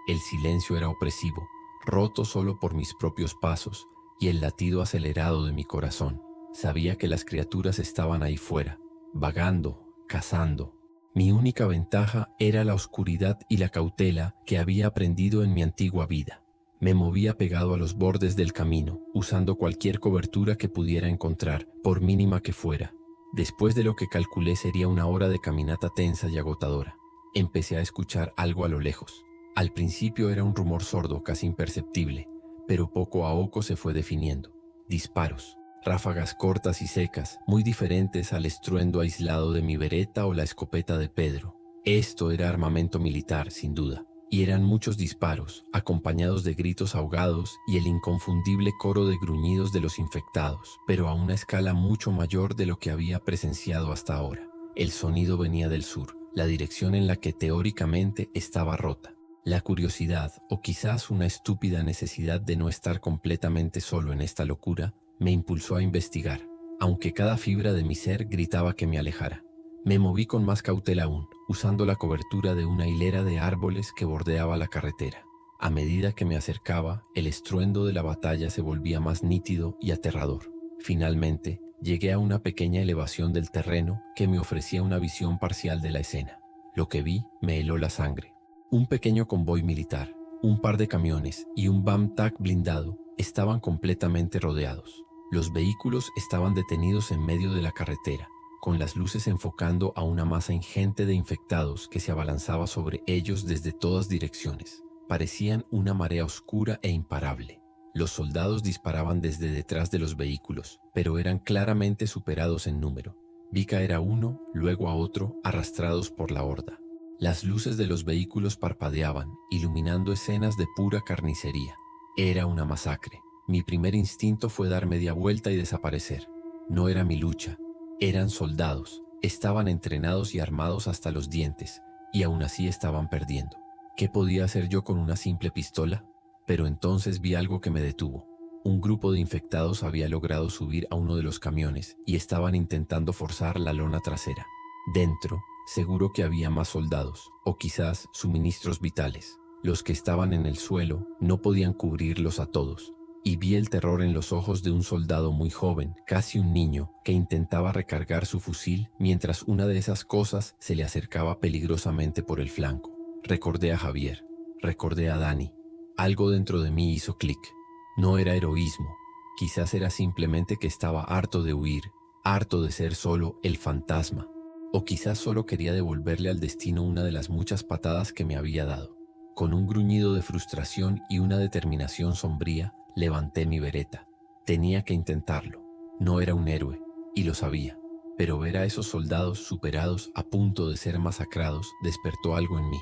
El silencio era opresivo, roto solo por mis propios pasos y el latido acelerado de mi corazón. Sabía que las criaturas estaban ahí fuera, vagando, cazando. Mi única ventaja era la oscuridad y la cautela que había aprendido en mi antigua vida. Me movía pegado a los bordes del camino, usando cualquier cobertura que pudiera encontrar, por mínima que fuera. Después de lo que calculé sería una hora de caminata tensa y agotadora, empecé a escuchar algo a lo lejos. Al principio era un rumor sordo, casi imperceptible, pero poco a poco se fue definiendo. Disparos, ráfagas cortas y secas, muy diferentes al estruendo aislado de mi bereta o la escopeta de Pedro. Esto era armamento militar, sin duda. Y eran muchos disparos, acompañados de gritos ahogados y el inconfundible coro de gruñidos de los infectados, pero a una escala mucho mayor de lo que había presenciado hasta ahora. El sonido venía del sur, la dirección en la que teóricamente estaba rota. La curiosidad, o quizás una estúpida necesidad de no estar completamente solo en esta locura, me impulsó a investigar, aunque cada fibra de mi ser gritaba que me alejara. Me moví con más cautela aún, usando la cobertura de una hilera de árboles que bordeaba la carretera. A medida que me acercaba, el estruendo de la batalla se volvía más nítido y aterrador. Finalmente, llegué a una pequeña elevación del terreno que me ofrecía una visión parcial de la escena. Lo que vi me heló la sangre. Un pequeño convoy militar, un par de camiones y un BAM-TAC blindado estaban completamente rodeados. Los vehículos estaban detenidos en medio de la carretera, con las luces enfocando a una masa ingente de infectados que se abalanzaba sobre ellos desde todas direcciones. Parecían una marea oscura e imparable. Los soldados disparaban desde detrás de los vehículos, pero eran claramente superados en número. Vi caer a uno, luego a otro, arrastrados por la horda. Las luces de los vehículos parpadeaban, iluminando escenas de pura carnicería. Era una masacre. Mi primer instinto fue dar media vuelta y desaparecer. No era mi lucha. Eran soldados, estaban entrenados y armados hasta los dientes, y aún así estaban perdiendo. ¿Qué podía hacer yo con una simple pistola? Pero entonces vi algo que me detuvo. Un grupo de infectados había logrado subir a uno de los camiones y estaban intentando forzar la lona trasera. Dentro, seguro que había más soldados, o quizás suministros vitales. Los que estaban en el suelo no podían cubrirlos a todos. Y vi el terror en los ojos de un soldado muy joven, casi un niño, que intentaba recargar su fusil mientras una de esas cosas se le acercaba peligrosamente por el flanco. Recordé a Javier, recordé a Dani. Algo dentro de mí hizo clic. No era heroísmo, quizás era simplemente que estaba harto de huir, harto de ser solo el fantasma. O quizás solo quería devolverle al destino una de las muchas patadas que me había dado. Con un gruñido de frustración y una determinación sombría, levanté mi bereta. Tenía que intentarlo. No era un héroe, y lo sabía, pero ver a esos soldados superados a punto de ser masacrados despertó algo en mí.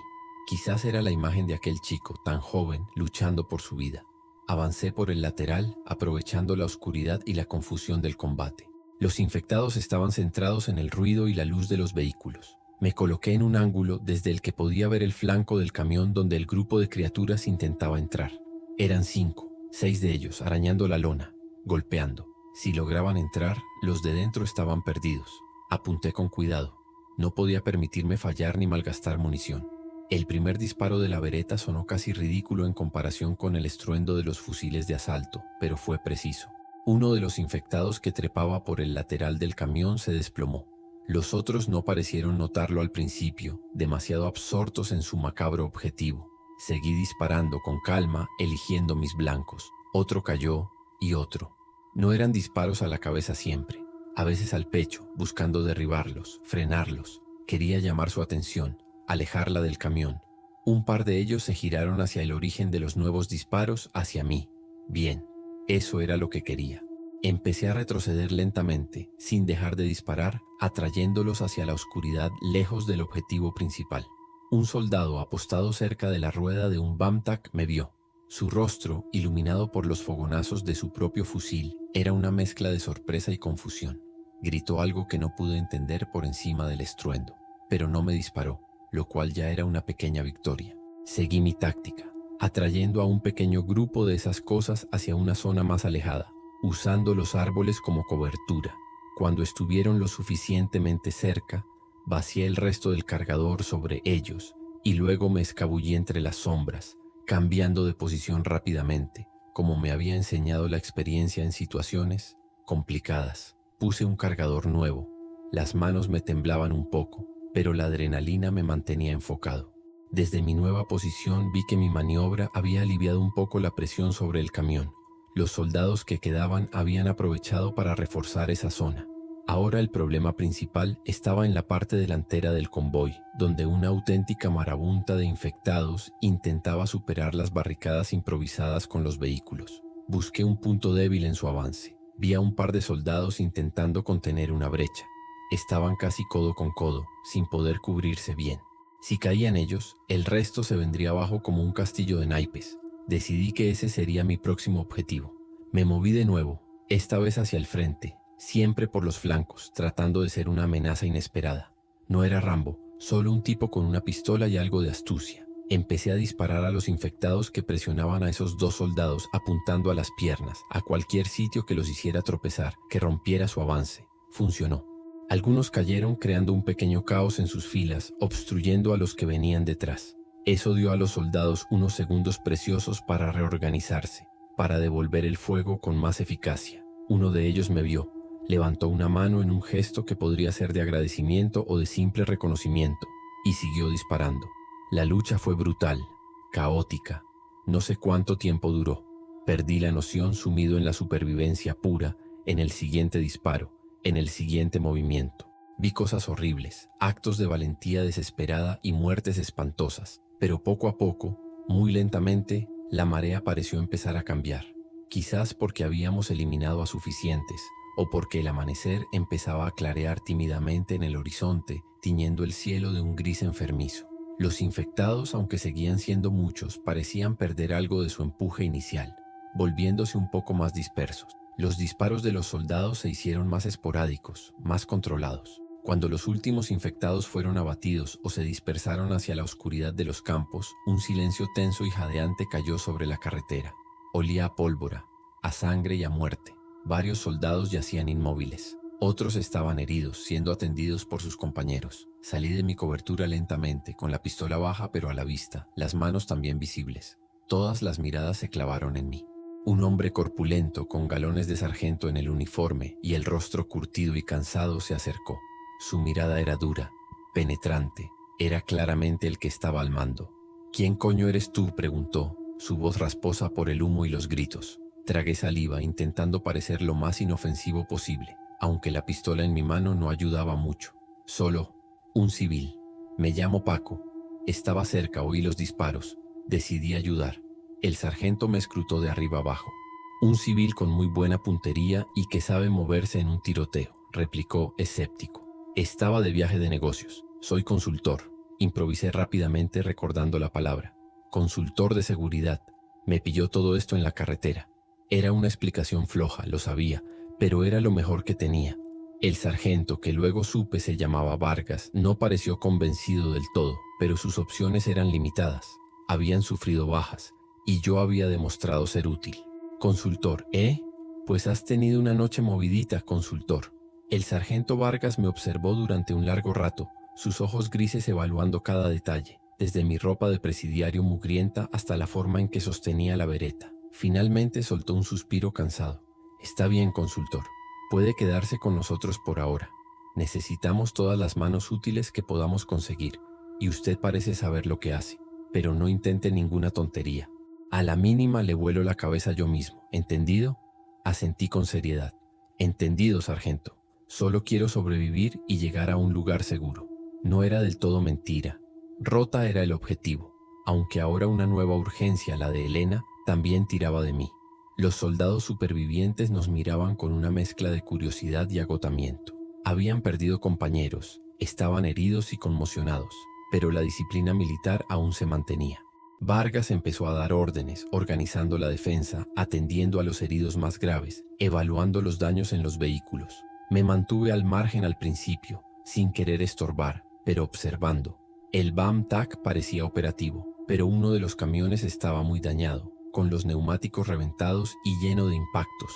Quizás era la imagen de aquel chico tan joven luchando por su vida. Avancé por el lateral, aprovechando la oscuridad y la confusión del combate. Los infectados estaban centrados en el ruido y la luz de los vehículos. Me coloqué en un ángulo desde el que podía ver el flanco del camión donde el grupo de criaturas intentaba entrar. Eran 5, 6 de ellos arañando la lona, golpeando. Si lograban entrar, los de dentro estaban perdidos. Apunté con cuidado. No podía permitirme fallar ni malgastar munición. El primer disparo de la bereta sonó casi ridículo en comparación con el estruendo de los fusiles de asalto, pero fue preciso. Uno de los infectados que trepaba por el lateral del camión se desplomó. Los otros no parecieron notarlo al principio, demasiado absortos en su macabro objetivo. Seguí disparando con calma, eligiendo mis blancos. Otro cayó y otro. No eran disparos a la cabeza siempre, a veces al pecho, buscando derribarlos, frenarlos. Quería llamar su atención, alejarla del camión. Un par de ellos se giraron hacia el origen de los nuevos disparos, hacia mí. Bien, eso era lo que quería. Empecé a retroceder lentamente, sin dejar de disparar, atrayéndolos hacia la oscuridad lejos del objetivo principal. Un soldado apostado cerca de la rueda de un BAM-TAC me vio. Su rostro, iluminado por los fogonazos de su propio fusil, era una mezcla de sorpresa y confusión. Gritó algo que no pude entender por encima del estruendo, pero no me disparó, lo cual ya era una pequeña victoria. Seguí mi táctica, atrayendo a un pequeño grupo de esas cosas hacia una zona más alejada, usando los árboles como cobertura. Cuando estuvieron lo suficientemente cerca, vacié el resto del cargador sobre ellos y luego me escabullí entre las sombras, cambiando de posición rápidamente, como me había enseñado la experiencia en situaciones complicadas. Puse un cargador nuevo. Las manos me temblaban un poco, pero la adrenalina me mantenía enfocado. Desde mi nueva posición vi que mi maniobra había aliviado un poco la presión sobre el camión. Los soldados que quedaban habían aprovechado para reforzar esa zona. Ahora el problema principal estaba en la parte delantera del convoy, donde una auténtica marabunta de infectados intentaba superar las barricadas improvisadas con los vehículos. Busqué un punto débil en su avance. Vi a un par de soldados intentando contener una brecha. Estaban casi codo con codo, sin poder cubrirse bien. Si caían ellos, el resto se vendría abajo como un castillo de naipes. Decidí que ese sería mi próximo objetivo. Me moví de nuevo, esta vez hacia el frente, siempre por los flancos, tratando de ser una amenaza inesperada. No era Rambo, solo un tipo con una pistola y algo de astucia. Empecé a disparar a los infectados que presionaban a esos dos soldados apuntando a las piernas, a cualquier sitio que los hiciera tropezar, que rompiera su avance. Funcionó. Algunos cayeron creando un pequeño caos en sus filas, obstruyendo a los que venían detrás. Eso dio a los soldados unos segundos preciosos para reorganizarse, para devolver el fuego con más eficacia. Uno de ellos me vio, levantó una mano en un gesto que podría ser de agradecimiento o de simple reconocimiento, y siguió disparando. La lucha fue brutal, caótica. No sé cuánto tiempo duró. Perdí la noción sumido en la supervivencia pura, en el siguiente disparo, en el siguiente movimiento. Vi cosas horribles, actos de valentía desesperada y muertes espantosas, pero poco a poco, muy lentamente, la marea pareció empezar a cambiar. Quizás porque habíamos eliminado a suficientes, o porque el amanecer empezaba a clarear tímidamente en el horizonte, tiñendo el cielo de un gris enfermizo. Los infectados, aunque seguían siendo muchos, parecían perder algo de su empuje inicial, volviéndose un poco más dispersos. Los disparos de los soldados se hicieron más esporádicos, más controlados. Cuando los últimos infectados fueron abatidos o se dispersaron hacia la oscuridad de los campos, un silencio tenso y jadeante cayó sobre la carretera. Olía a pólvora, a sangre y a muerte. Varios soldados yacían inmóviles. Otros estaban heridos, siendo atendidos por sus compañeros. Salí de mi cobertura lentamente, con la pistola baja pero a la vista, las manos también visibles. Todas las miradas se clavaron en mí. Un hombre corpulento, con galones de sargento en el uniforme y el rostro curtido y cansado, se acercó. Su mirada era dura, penetrante. Era claramente el que estaba al mando. «¿Quién coño eres tú?», preguntó, su voz rasposa por el humo y los gritos. Tragué saliva, intentando parecer lo más inofensivo posible, aunque la pistola en mi mano no ayudaba mucho. «Solo un civil. Me llamo Paco. Estaba cerca, oí los disparos. Decidí ayudar». El sargento me escrutó de arriba abajo. «Un civil con muy buena puntería y que sabe moverse en un tiroteo», replicó escéptico. «Estaba de viaje de negocios. Soy consultor», improvisé rápidamente recordando la palabra. «Consultor de seguridad. Me pilló todo esto en la carretera». Era una explicación floja, lo sabía, pero era lo mejor que tenía. El sargento, que luego supe se llamaba Vargas, no pareció convencido del todo, pero sus opciones eran limitadas. Habían sufrido bajas, y yo había demostrado ser útil. «Consultor, ¿eh? Pues has tenido una noche movidita, consultor». El sargento Vargas me observó durante un largo rato, sus ojos grises evaluando cada detalle, desde mi ropa de presidiario mugrienta hasta la forma en que sostenía la bereta. Finalmente soltó un suspiro cansado. «Está bien, consultor. Puede quedarse con nosotros por ahora. Necesitamos todas las manos útiles que podamos conseguir, y usted parece saber lo que hace, pero no intente ninguna tontería. A la mínima le vuelo la cabeza yo mismo, ¿entendido?». Asentí con seriedad. «Entendido, sargento. Solo quiero sobrevivir y llegar a un lugar seguro». No era del todo mentira. Rota era el objetivo, aunque ahora una nueva urgencia, la de Elena, también tiraba de mí. Los soldados supervivientes nos miraban con una mezcla de curiosidad y agotamiento. Habían perdido compañeros, estaban heridos y conmocionados, pero la disciplina militar aún se mantenía. Vargas empezó a dar órdenes, organizando la defensa, atendiendo a los heridos más graves, evaluando los daños en los vehículos. Me mantuve al margen al principio, sin querer estorbar, pero observando. El BAM-TAC parecía operativo, pero uno de los camiones estaba muy dañado, con los neumáticos reventados y lleno de impactos.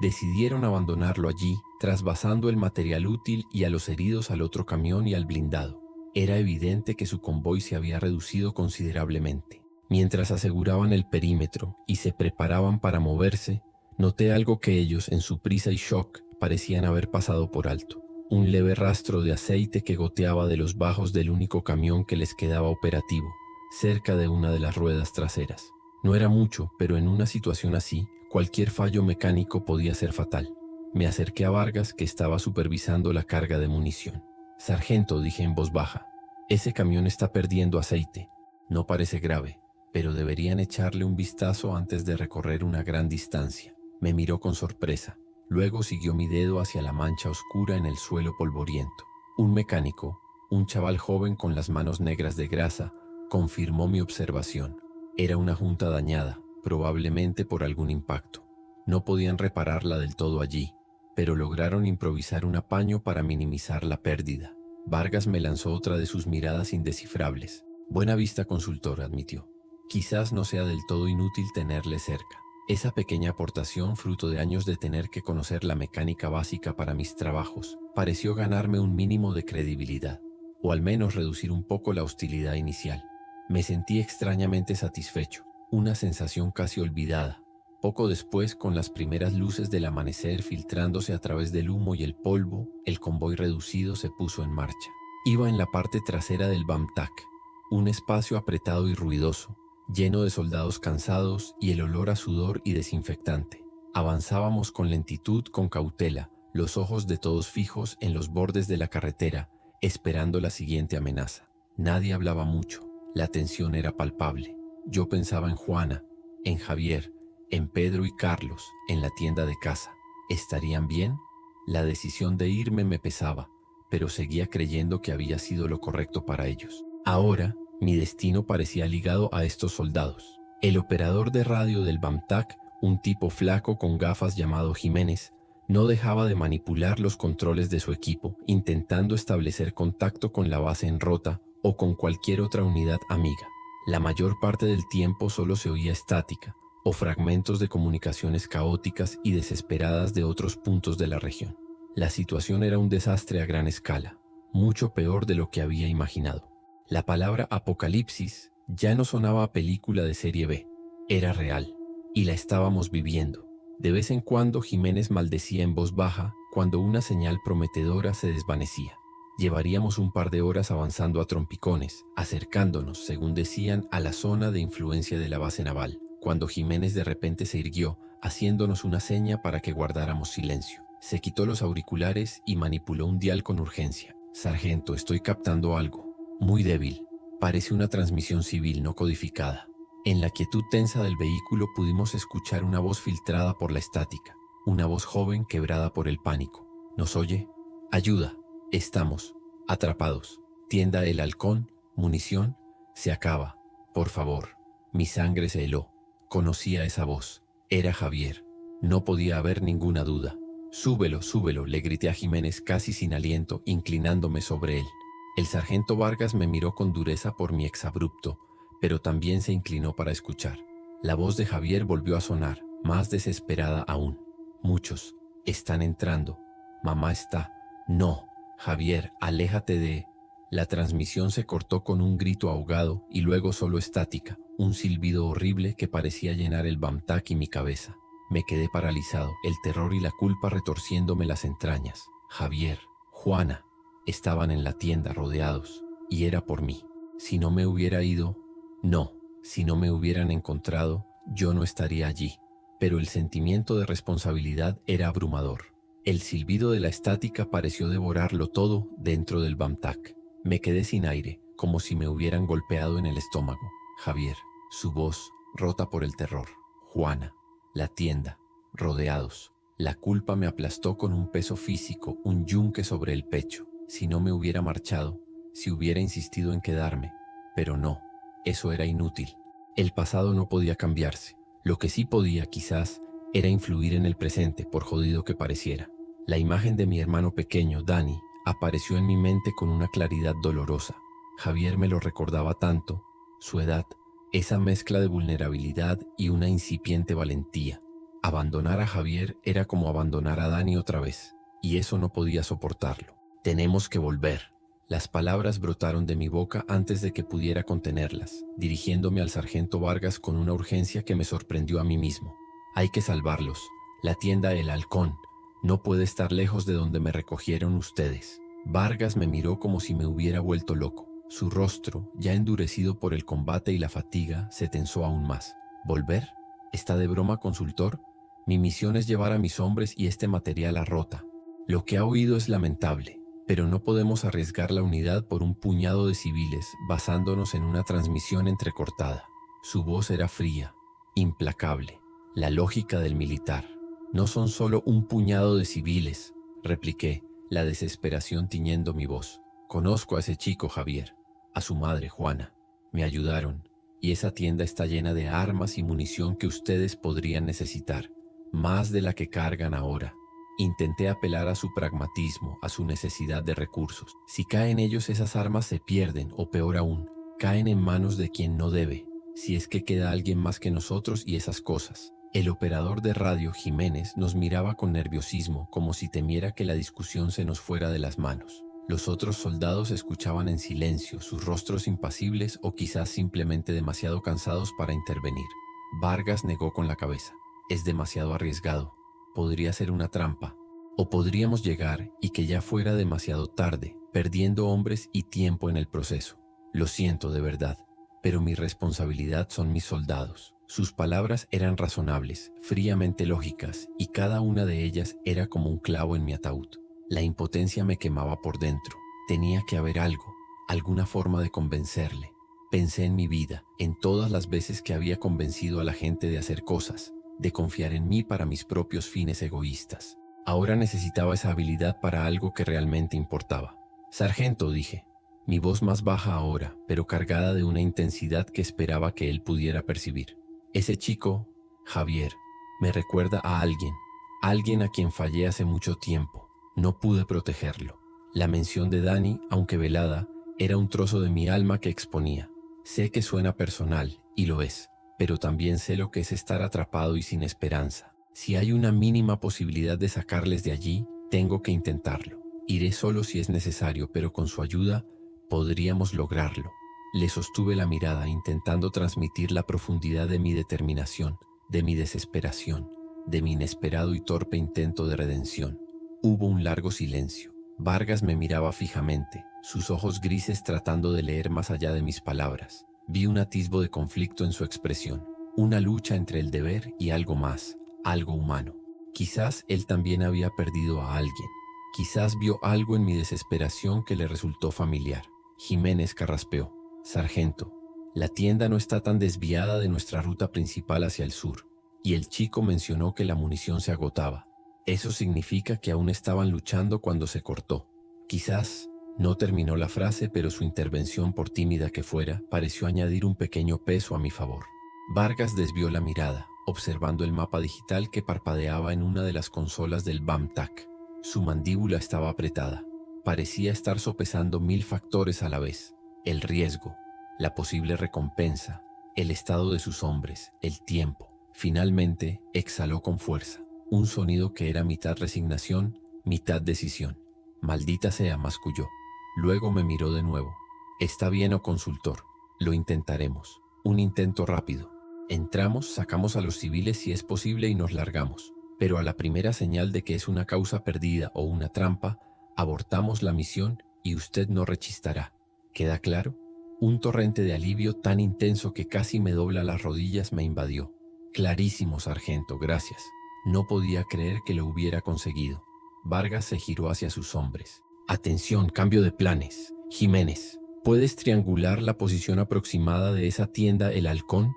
Decidieron abandonarlo allí, trasvasando el material útil y a los heridos al otro camión y al blindado. Era evidente que su convoy se había reducido considerablemente. Mientras aseguraban el perímetro y se preparaban para moverse, noté algo que ellos, en su prisa y shock, parecían haber pasado por alto. Un leve rastro de aceite que goteaba de los bajos del único camión que les quedaba operativo, cerca de una de las ruedas traseras. No era mucho, pero en una situación así, cualquier fallo mecánico podía ser fatal. Me acerqué a Vargas, que estaba supervisando la carga de munición. «Sargento», dije en voz baja, «ese camión está perdiendo aceite. No parece grave, pero deberían echarle un vistazo antes de recorrer una gran distancia». Me miró con sorpresa. Luego siguió mi dedo hacia la mancha oscura en el suelo polvoriento. Un mecánico, un chaval joven con las manos negras de grasa, confirmó mi observación. Era una junta dañada, probablemente por algún impacto. No podían repararla del todo allí, pero lograron improvisar un apaño para minimizar la pérdida. Vargas me lanzó otra de sus miradas indescifrables. «Buena vista, consultor», admitió. «Quizás no sea del todo inútil tenerle cerca». Esa pequeña aportación, fruto de años de tener que conocer la mecánica básica para mis trabajos, pareció ganarme un mínimo de credibilidad, o al menos reducir un poco la hostilidad inicial. Me sentí extrañamente satisfecho, una sensación casi olvidada. Poco después, con las primeras luces del amanecer filtrándose a través del humo y el polvo, el convoy reducido se puso en marcha. Iba en la parte trasera del BAMTAC, un espacio apretado y ruidoso, lleno de soldados cansados y el olor a sudor y desinfectante. Avanzábamos con lentitud, con cautela, los ojos de todos fijos en los bordes de la carretera, esperando la siguiente amenaza. Nadie hablaba mucho, la tensión era palpable. Yo pensaba en Juana, en Javier, en Pedro y Carlos, en la tienda de casa. ¿Estarían bien? La decisión de irme me pesaba, pero seguía creyendo que había sido lo correcto para ellos. Ahora, mi destino parecía ligado a estos soldados. El operador de radio del BAMTAC, un tipo flaco con gafas llamado Jiménez, no dejaba de manipular los controles de su equipo, intentando establecer contacto con la base en Rota o con cualquier otra unidad amiga. La mayor parte del tiempo solo se oía estática o fragmentos de comunicaciones caóticas y desesperadas de otros puntos de la región. La situación era un desastre a gran escala, mucho peor de lo que había imaginado. La palabra apocalipsis ya no sonaba a película de serie B, era real, y la estábamos viviendo. De vez en cuando Jiménez maldecía en voz baja cuando una señal prometedora se desvanecía. Llevaríamos un par de horas avanzando a trompicones, acercándonos, según decían, a la zona de influencia de la base naval, cuando Jiménez de repente se irguió, haciéndonos una seña para que guardáramos silencio. Se quitó los auriculares y manipuló un dial con urgencia. «Sargento, estoy captando algo. Muy débil, parece una transmisión civil no codificada». En la quietud tensa del vehículo pudimos escuchar una voz filtrada por la estática, una voz joven quebrada por el pánico. «¿Nos oye? Ayuda, estamos atrapados. Tienda El Halcón, munición, se acaba. Por favor». Mi sangre se heló. Conocía esa voz. Era Javier. No podía haber ninguna duda. «Súbelo, súbelo», le grité a Jiménez casi sin aliento, inclinándome sobre él. El sargento Vargas me miró con dureza por mi exabrupto, pero también se inclinó para escuchar. La voz de Javier volvió a sonar, más desesperada aún. «Muchos están entrando. Mamá está». «No, Javier, aléjate de...». La transmisión se cortó con un grito ahogado y luego solo estática, un silbido horrible que parecía llenar el BAMTAC y mi cabeza. Me quedé paralizado, el terror y la culpa retorciéndome las entrañas. Javier, Juana, estaban en la tienda rodeados, y era por mí. Si no me hubiera ido, no, si no me hubieran encontrado, yo no estaría allí. Pero el sentimiento de responsabilidad era abrumador. El silbido de la estática pareció devorarlo todo dentro del BAMTAC. Me quedé sin aire, como si me hubieran golpeado en el estómago. Javier, su voz, rota por el terror. Juana, la tienda, rodeados. La culpa me aplastó con un peso físico, un yunque sobre el pecho. Si no me hubiera marchado, si hubiera insistido en quedarme. Pero no, eso era inútil. El pasado no podía cambiarse. Lo que sí podía, quizás, era influir en el presente, por jodido que pareciera. La imagen de mi hermano pequeño, Dani, apareció en mi mente con una claridad dolorosa. Javier me lo recordaba tanto, su edad, esa mezcla de vulnerabilidad y una incipiente valentía. Abandonar a Javier era como abandonar a Dani otra vez, y eso no podía soportarlo. «Tenemos que volver». Las palabras brotaron de mi boca antes de que pudiera contenerlas, dirigiéndome al sargento Vargas con una urgencia que me sorprendió a mí mismo. «Hay que salvarlos. La tienda El Halcón no puede estar lejos de donde me recogieron ustedes». Vargas me miró como si me hubiera vuelto loco. Su rostro, ya endurecido por el combate y la fatiga, se tensó aún más. ¿Volver? ¿Está de broma, consultor? Mi misión es llevar a mis hombres y este material a Rota. Lo que ha oído es lamentable, pero no podemos arriesgar la unidad por un puñado de civiles basándonos en una transmisión entrecortada. Su voz era fría, implacable, la lógica del militar. No son solo un puñado de civiles, repliqué, la desesperación tiñendo mi voz. Conozco a ese chico, Javier, a su madre, Juana. Me ayudaron, y esa tienda está llena de armas y munición que ustedes podrían necesitar, más de la que cargan ahora. Intenté apelar a su pragmatismo, a su necesidad de recursos. Si caen ellos, esas armas se pierden, o peor aún, caen en manos de quien no debe, si es que queda alguien más que nosotros y esas cosas. El operador de radio, Jiménez, nos miraba con nerviosismo, como si temiera que la discusión se nos fuera de las manos. Los otros soldados escuchaban en silencio, sus rostros impasibles o quizás simplemente demasiado cansados para intervenir. Vargas negó con la cabeza. Es demasiado arriesgado. Podría ser una trampa. O podríamos llegar y que ya fuera demasiado tarde, perdiendo hombres y tiempo en el proceso. Lo siento de verdad, pero mi responsabilidad son mis soldados. Sus palabras eran razonables, fríamente lógicas, y cada una de ellas era como un clavo en mi ataúd. La impotencia me quemaba por dentro. Tenía que haber algo, alguna forma de convencerle. Pensé en mi vida, en todas las veces que había convencido a la gente de hacer cosas, de confiar en mí para mis propios fines egoístas. Ahora necesitaba esa habilidad para algo que realmente importaba. Sargento, dije, mi voz más baja ahora, pero cargada de una intensidad que esperaba que él pudiera percibir. Ese chico, Javier, me recuerda a alguien a quien fallé hace mucho tiempo. No pude protegerlo. La mención de Dani, aunque velada, era un trozo de mi alma que exponía. Sé que suena personal, y lo es, pero también sé lo que es estar atrapado y sin esperanza. Si hay una mínima posibilidad de sacarles de allí, tengo que intentarlo. Iré solo si es necesario, pero con su ayuda podríamos lograrlo. Le sostuve la mirada, intentando transmitir la profundidad de mi determinación, de mi desesperación, de mi inesperado y torpe intento de redención. Hubo un largo silencio. Vargas me miraba fijamente, sus ojos grises tratando de leer más allá de mis palabras. Vi un atisbo de conflicto en su expresión, una lucha entre el deber y algo más, algo humano. Quizás él también había perdido a alguien. Quizás vio algo en mi desesperación que le resultó familiar. Jiménez carraspeó. Sargento, la tienda no está tan desviada de nuestra ruta principal hacia el sur, y el chico mencionó que la munición se agotaba. Eso significa que aún estaban luchando cuando se cortó. Quizás no terminó la frase, pero su intervención, por tímida que fuera, pareció añadir un pequeño peso a mi favor. Vargas desvió la mirada, observando el mapa digital que parpadeaba en una de las consolas del BAMTAC. Su mandíbula estaba apretada. Parecía estar sopesando 1000 factores a la vez. El riesgo, la posible recompensa, el estado de sus hombres, el tiempo. Finalmente, exhaló con fuerza. Un sonido que era mitad resignación, mitad decisión. Maldita sea, masculló. Luego me miró de nuevo. Está bien, oh consultor. Lo intentaremos. Un intento rápido. Entramos, sacamos a los civiles si es posible y nos largamos. Pero a la primera señal de que es una causa perdida o una trampa, abortamos la misión y usted no rechistará. ¿Queda claro? Un torrente de alivio tan intenso que casi me dobla las rodillas me invadió. Clarísimo, sargento, gracias. No podía creer que lo hubiera conseguido. Vargas se giró hacia sus hombres. Atención, cambio de planes. Jiménez, ¿puedes triangular la posición aproximada de esa tienda El Halcón?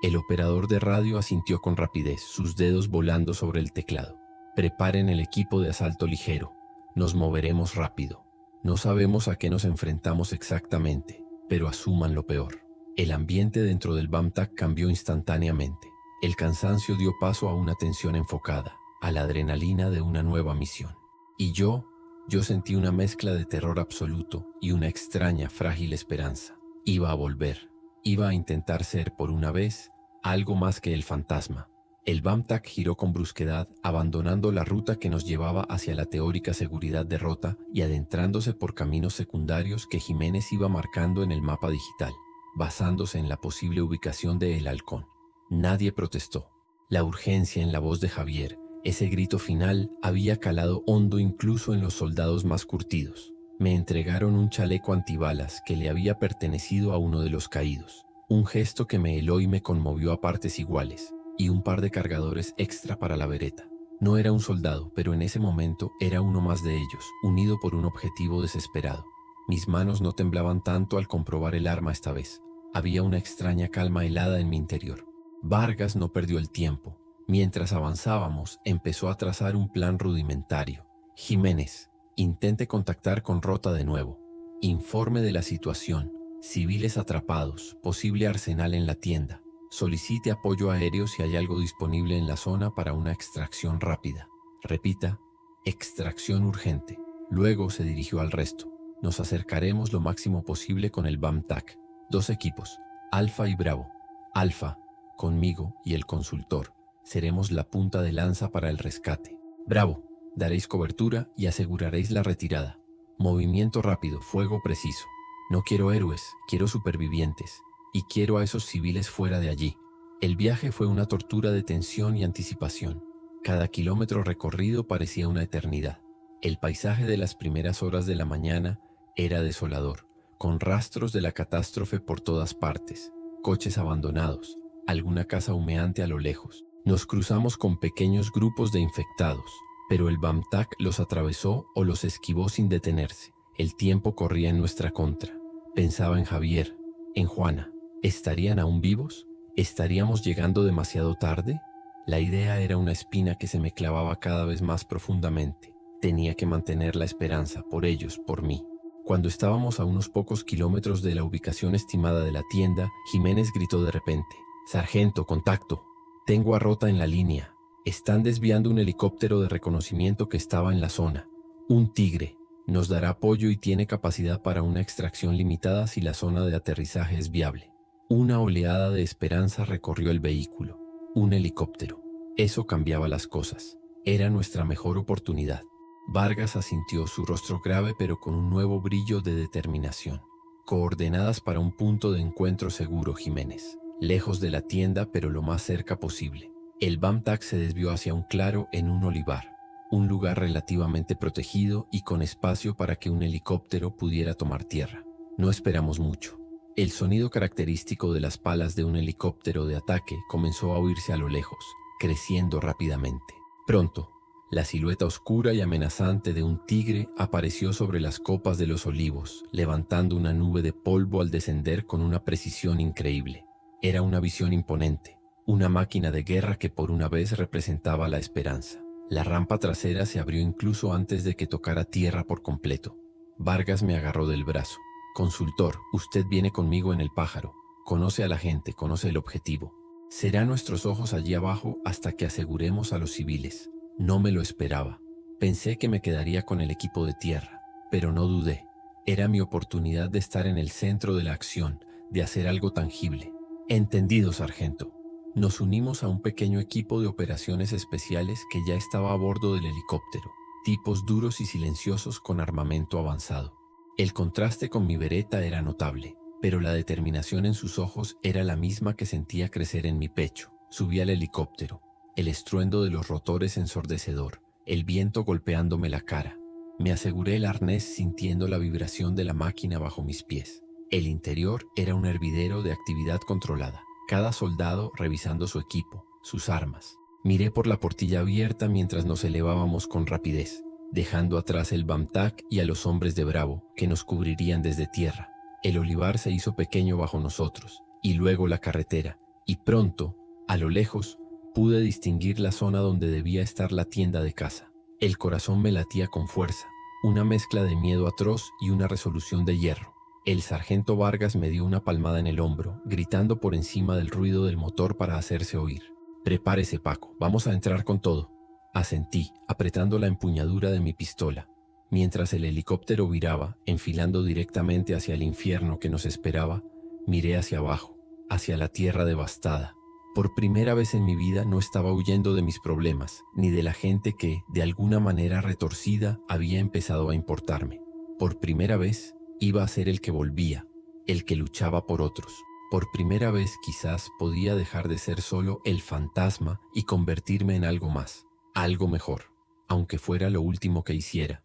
El operador de radio asintió con rapidez, sus dedos volando sobre el teclado. Preparen el equipo de asalto ligero. Nos moveremos rápido. No sabemos a qué nos enfrentamos exactamente, pero asuman lo peor. El ambiente dentro del BAMTAC cambió instantáneamente. El cansancio dio paso a una tensión enfocada, a la adrenalina de una nueva misión. Y yo sentí una mezcla de terror absoluto y una extraña, frágil esperanza. Iba a volver. Iba a intentar ser, por una vez, algo más que el fantasma. El BAMTAC giró con brusquedad, abandonando la ruta que nos llevaba hacia la teórica seguridad de Rota y adentrándose por caminos secundarios que Jiménez iba marcando en el mapa digital, basándose en la posible ubicación de El Halcón. Nadie protestó. La urgencia en la voz de Javier, ese grito final, había calado hondo incluso en los soldados más curtidos. Me entregaron un chaleco antibalas que le había pertenecido a uno de los caídos, un gesto que me heló y me conmovió a partes iguales, y un par de cargadores extra para la bereta. No era un soldado, pero en ese momento era uno más de ellos, unido por un objetivo desesperado. Mis manos no temblaban tanto al comprobar el arma esta vez. Había una extraña calma helada en mi interior. Vargas no perdió el tiempo. Mientras avanzábamos, empezó a trazar un plan rudimentario. Jiménez, intente contactar con Rota de nuevo. Informe de la situación. Civiles atrapados, posible arsenal en la tienda. Solicite apoyo aéreo si hay algo disponible en la zona para una extracción rápida. Repita, extracción urgente. Luego se dirigió al resto. Nos acercaremos lo máximo posible con el BAMTAC. 2 equipos, Alfa y Bravo. Alfa, conmigo y el consultor. Seremos la punta de lanza para el rescate. Bravo, daréis cobertura y aseguraréis la retirada. Movimiento rápido, fuego preciso. No quiero héroes, quiero supervivientes. Y quiero a esos civiles fuera de allí. El viaje fue una tortura de tensión y anticipación. Cada kilómetro recorrido parecía una eternidad. El paisaje de las primeras horas de la mañana era desolador, con rastros de la catástrofe por todas partes, coches abandonados, alguna casa humeante a lo lejos. Nos cruzamos con pequeños grupos de infectados, pero el BAMTAC los atravesó o los esquivó sin detenerse. El tiempo corría en nuestra contra. Pensaba en Javier, en Juana. ¿Estarían aún vivos? ¿Estaríamos llegando demasiado tarde? La idea era una espina que se me clavaba cada vez más profundamente. Tenía que mantener la esperanza, por ellos, por mí. Cuando estábamos a unos pocos kilómetros de la ubicación estimada de la tienda, Jiménez gritó de repente: «Sargento, contacto. Tengo a Rota en la línea. Están desviando un helicóptero de reconocimiento que estaba en la zona. Un Tigre. Nos dará apoyo y tiene capacidad para una extracción limitada si la zona de aterrizaje es viable». Una oleada de esperanza recorrió el vehículo. Un helicóptero. Eso cambiaba las cosas. Era nuestra mejor oportunidad. Vargas asintió, su rostro grave pero con un nuevo brillo de determinación. Coordenadas para un punto de encuentro seguro, Jiménez. Lejos de la tienda, pero lo más cerca posible. El BAMTAC se desvió hacia un claro en un olivar. Un lugar relativamente protegido y con espacio para que un helicóptero pudiera tomar tierra. No esperamos mucho. El sonido característico de las palas de un helicóptero de ataque comenzó a oírse a lo lejos, creciendo rápidamente. Pronto, la silueta oscura y amenazante de un tigre apareció sobre las copas de los olivos, levantando una nube de polvo al descender con una precisión increíble. Era una visión imponente, una máquina de guerra que por una vez representaba la esperanza. La rampa trasera se abrió incluso antes de que tocara tierra por completo. Vargas me agarró del brazo. «Consultor, usted viene conmigo en el pájaro. Conoce a la gente, conoce el objetivo. Será nuestros ojos allí abajo hasta que aseguremos a los civiles». No me lo esperaba. Pensé que me quedaría con el equipo de tierra, pero no dudé. Era mi oportunidad de estar en el centro de la acción, de hacer algo tangible. «Entendido, sargento». Nos unimos a un pequeño equipo de operaciones especiales que ya estaba a bordo del helicóptero, tipos duros y silenciosos con armamento avanzado. El contraste con mi bereta era notable, pero la determinación en sus ojos era la misma que sentía crecer en mi pecho. Subí al helicóptero, el estruendo de los rotores ensordecedor, el viento golpeándome la cara. Me aseguré el arnés sintiendo la vibración de la máquina bajo mis pies. El interior era un hervidero de actividad controlada, cada soldado revisando su equipo, sus armas. Miré por la portilla abierta mientras nos elevábamos con rapidez, dejando atrás el BAMTAC y a los hombres de Bravo que nos cubrirían desde tierra. El olivar se hizo pequeño bajo nosotros, y luego la carretera, y pronto, a lo lejos, pude distinguir la zona donde debía estar la tienda de caza. El corazón me latía con fuerza, una mezcla de miedo atroz y una resolución de hierro. El sargento Vargas me dio una palmada en el hombro, gritando por encima del ruido del motor para hacerse oír: «Prepárese, Paco, vamos a entrar con todo». Asentí, apretando la empuñadura de mi pistola. Mientras el helicóptero viraba, enfilando directamente hacia el infierno que nos esperaba, miré hacia abajo, hacia la tierra devastada. Por primera vez en mi vida no estaba huyendo de mis problemas, ni de la gente que, de alguna manera retorcida, había empezado a importarme. Por primera vez, iba a ser el que volvía, el que luchaba por otros. Por primera vez quizás podía dejar de ser solo el fantasma y convertirme en algo más, algo mejor, aunque fuera lo último que hiciera.